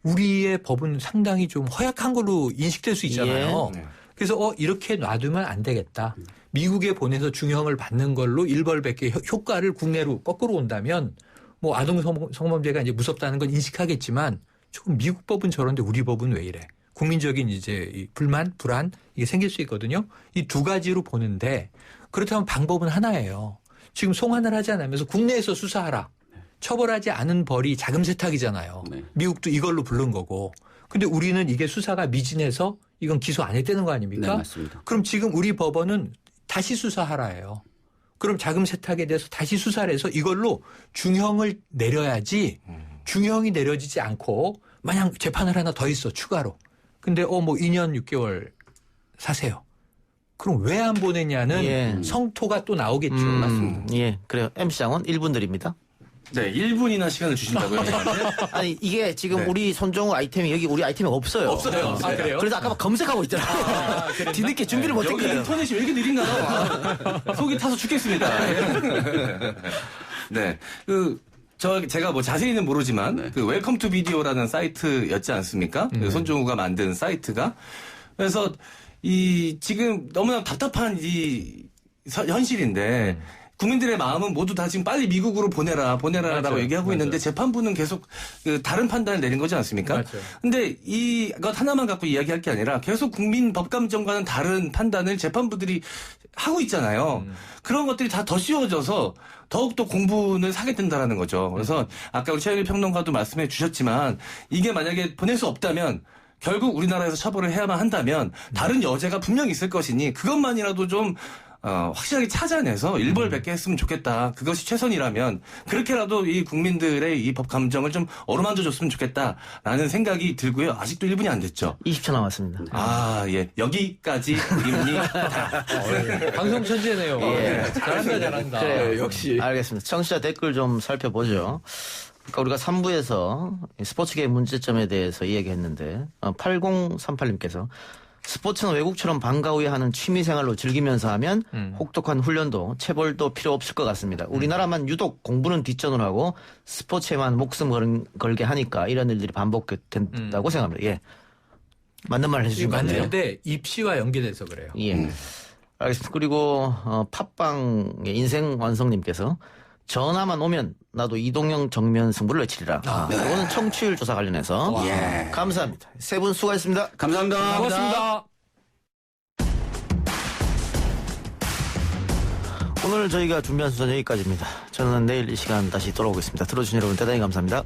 우리의 법은 상당히 좀 허약한 걸로 인식될 수 있잖아요. 그래서 이렇게 놔두면 안 되겠다. 미국에 보내서 중형을 받는 걸로 일벌백계 효과를 국내로 거꾸로 온다면 뭐 아동 성범죄가 이제 무섭다는 건 인식하겠지만 조금 미국 법은 저런데 우리 법은 왜 이래? 국민적인 이제 이 불만, 불안 이게 생길 수 있거든요. 이 두 가지로 보는데 그렇다면 방법은 하나예요. 지금 송환을 하지 않으면서 국내에서 수사하라. 처벌하지 않은 벌이 자금 세탁이잖아요. 미국도 이걸로 부른 거고. 근데 우리는 이게 수사가 미진해서 이건 기소 안 했다는 거 아닙니까? 네, 맞습니다. 그럼 지금 우리 법원은 다시 수사하라예요. 그럼 자금 세탁에 대해서 다시 수사를 해서 이걸로 중형을 내려야지 중형이 내려지지 않고 마냥 재판을 하나 더 있어 추가로. 근데 뭐 2년 6개월 사세요. 그럼 왜 안 보내냐는 성토가 또 나오겠죠. 맞습니다. 예, 그래요. MC 장원 1분 드립니다. 네, 1분이나 시간을 주신다고요? 아니 이게 지금 우리 손종우 아이템이 여기 우리 아이템이 없어요. 없어요. 아, 그래요? 그래서 아까 막 검색하고 있더라고요. 뒤늦게 준비를 못했거든요. 여기 인터넷이 왜 이렇게 느린가? 속이 타서 죽겠습니다. 네, 제가 뭐 자세히는 모르지만 그 웰컴 투 비디오라는 사이트였지 않습니까? 그 손종우가 만든 사이트가. 그래서 지금 너무나 답답한 이 현실인데 국민들의 마음은 모두 다 지금 빨리 미국으로 보내라라고 맞아요. 얘기하고 있는데 재판부는 계속 그 다른 판단을 내린 거지 않습니까? 맞아요. 근데 이것 하나만 갖고 이야기할 게 아니라 계속 국민 법감정과는 다른 판단을 재판부들이 하고 있잖아요. 그런 것들이 다 더 씌워져서 더욱더 공분을 사게 된다라는 거죠. 그래서 아까 우리 최영일 평론가도 말씀해 주셨지만 이게 만약에 보낼 수 없다면 결국 우리나라에서 처벌을 해야만 한다면 다른 여죄가 분명히 있을 것이니 그것만이라도 좀 확실하게 찾아내서 일벌백계 했으면 좋겠다. 그것이 최선이라면 그렇게라도 이 국민들의 이 법 감정을 좀 어루만져 줬으면 좋겠다라는 생각이 들고요. 아직도 1분이 안 됐죠. 20초 남았습니다. 아, 예. 여기까지입니다. 방송 천재네요. 예. 잘한다. 그래요. 역시. 알겠습니다. 청취자 댓글 좀 살펴보죠. 그러니까 우리가 3부에서 스포츠계의 문제점에 대해서 이야기했는데 8038님께서 스포츠는 외국처럼 방과 후에 하는 취미생활로 즐기면서 하면 혹독한 훈련도 체벌도 필요 없을 것 같습니다. 우리나라만 유독 공부는 뒷전으로 하고 스포츠에만 목숨 걸게 하니까 이런 일들이 반복된다고 생각합니다. 예, 맞는 말 해주신 것 같아요. 맞는데 입시와 연계돼서 그래요. 예, 알겠습니다. 그리고 팟빵의 인생 완성님께서 전화만 오면 나도 이동형 정면 승부를 외치리라. 이거는 청취율 조사 관련해서 감사합니다. 세 분 수고하셨습니다. 감사합니다. 고맙습니다. 오늘 저희가 준비한 순서는 여기까지입니다. 저는 내일 이 시간 다시 돌아오겠습니다. 들어주신 여러분 대단히 감사합니다.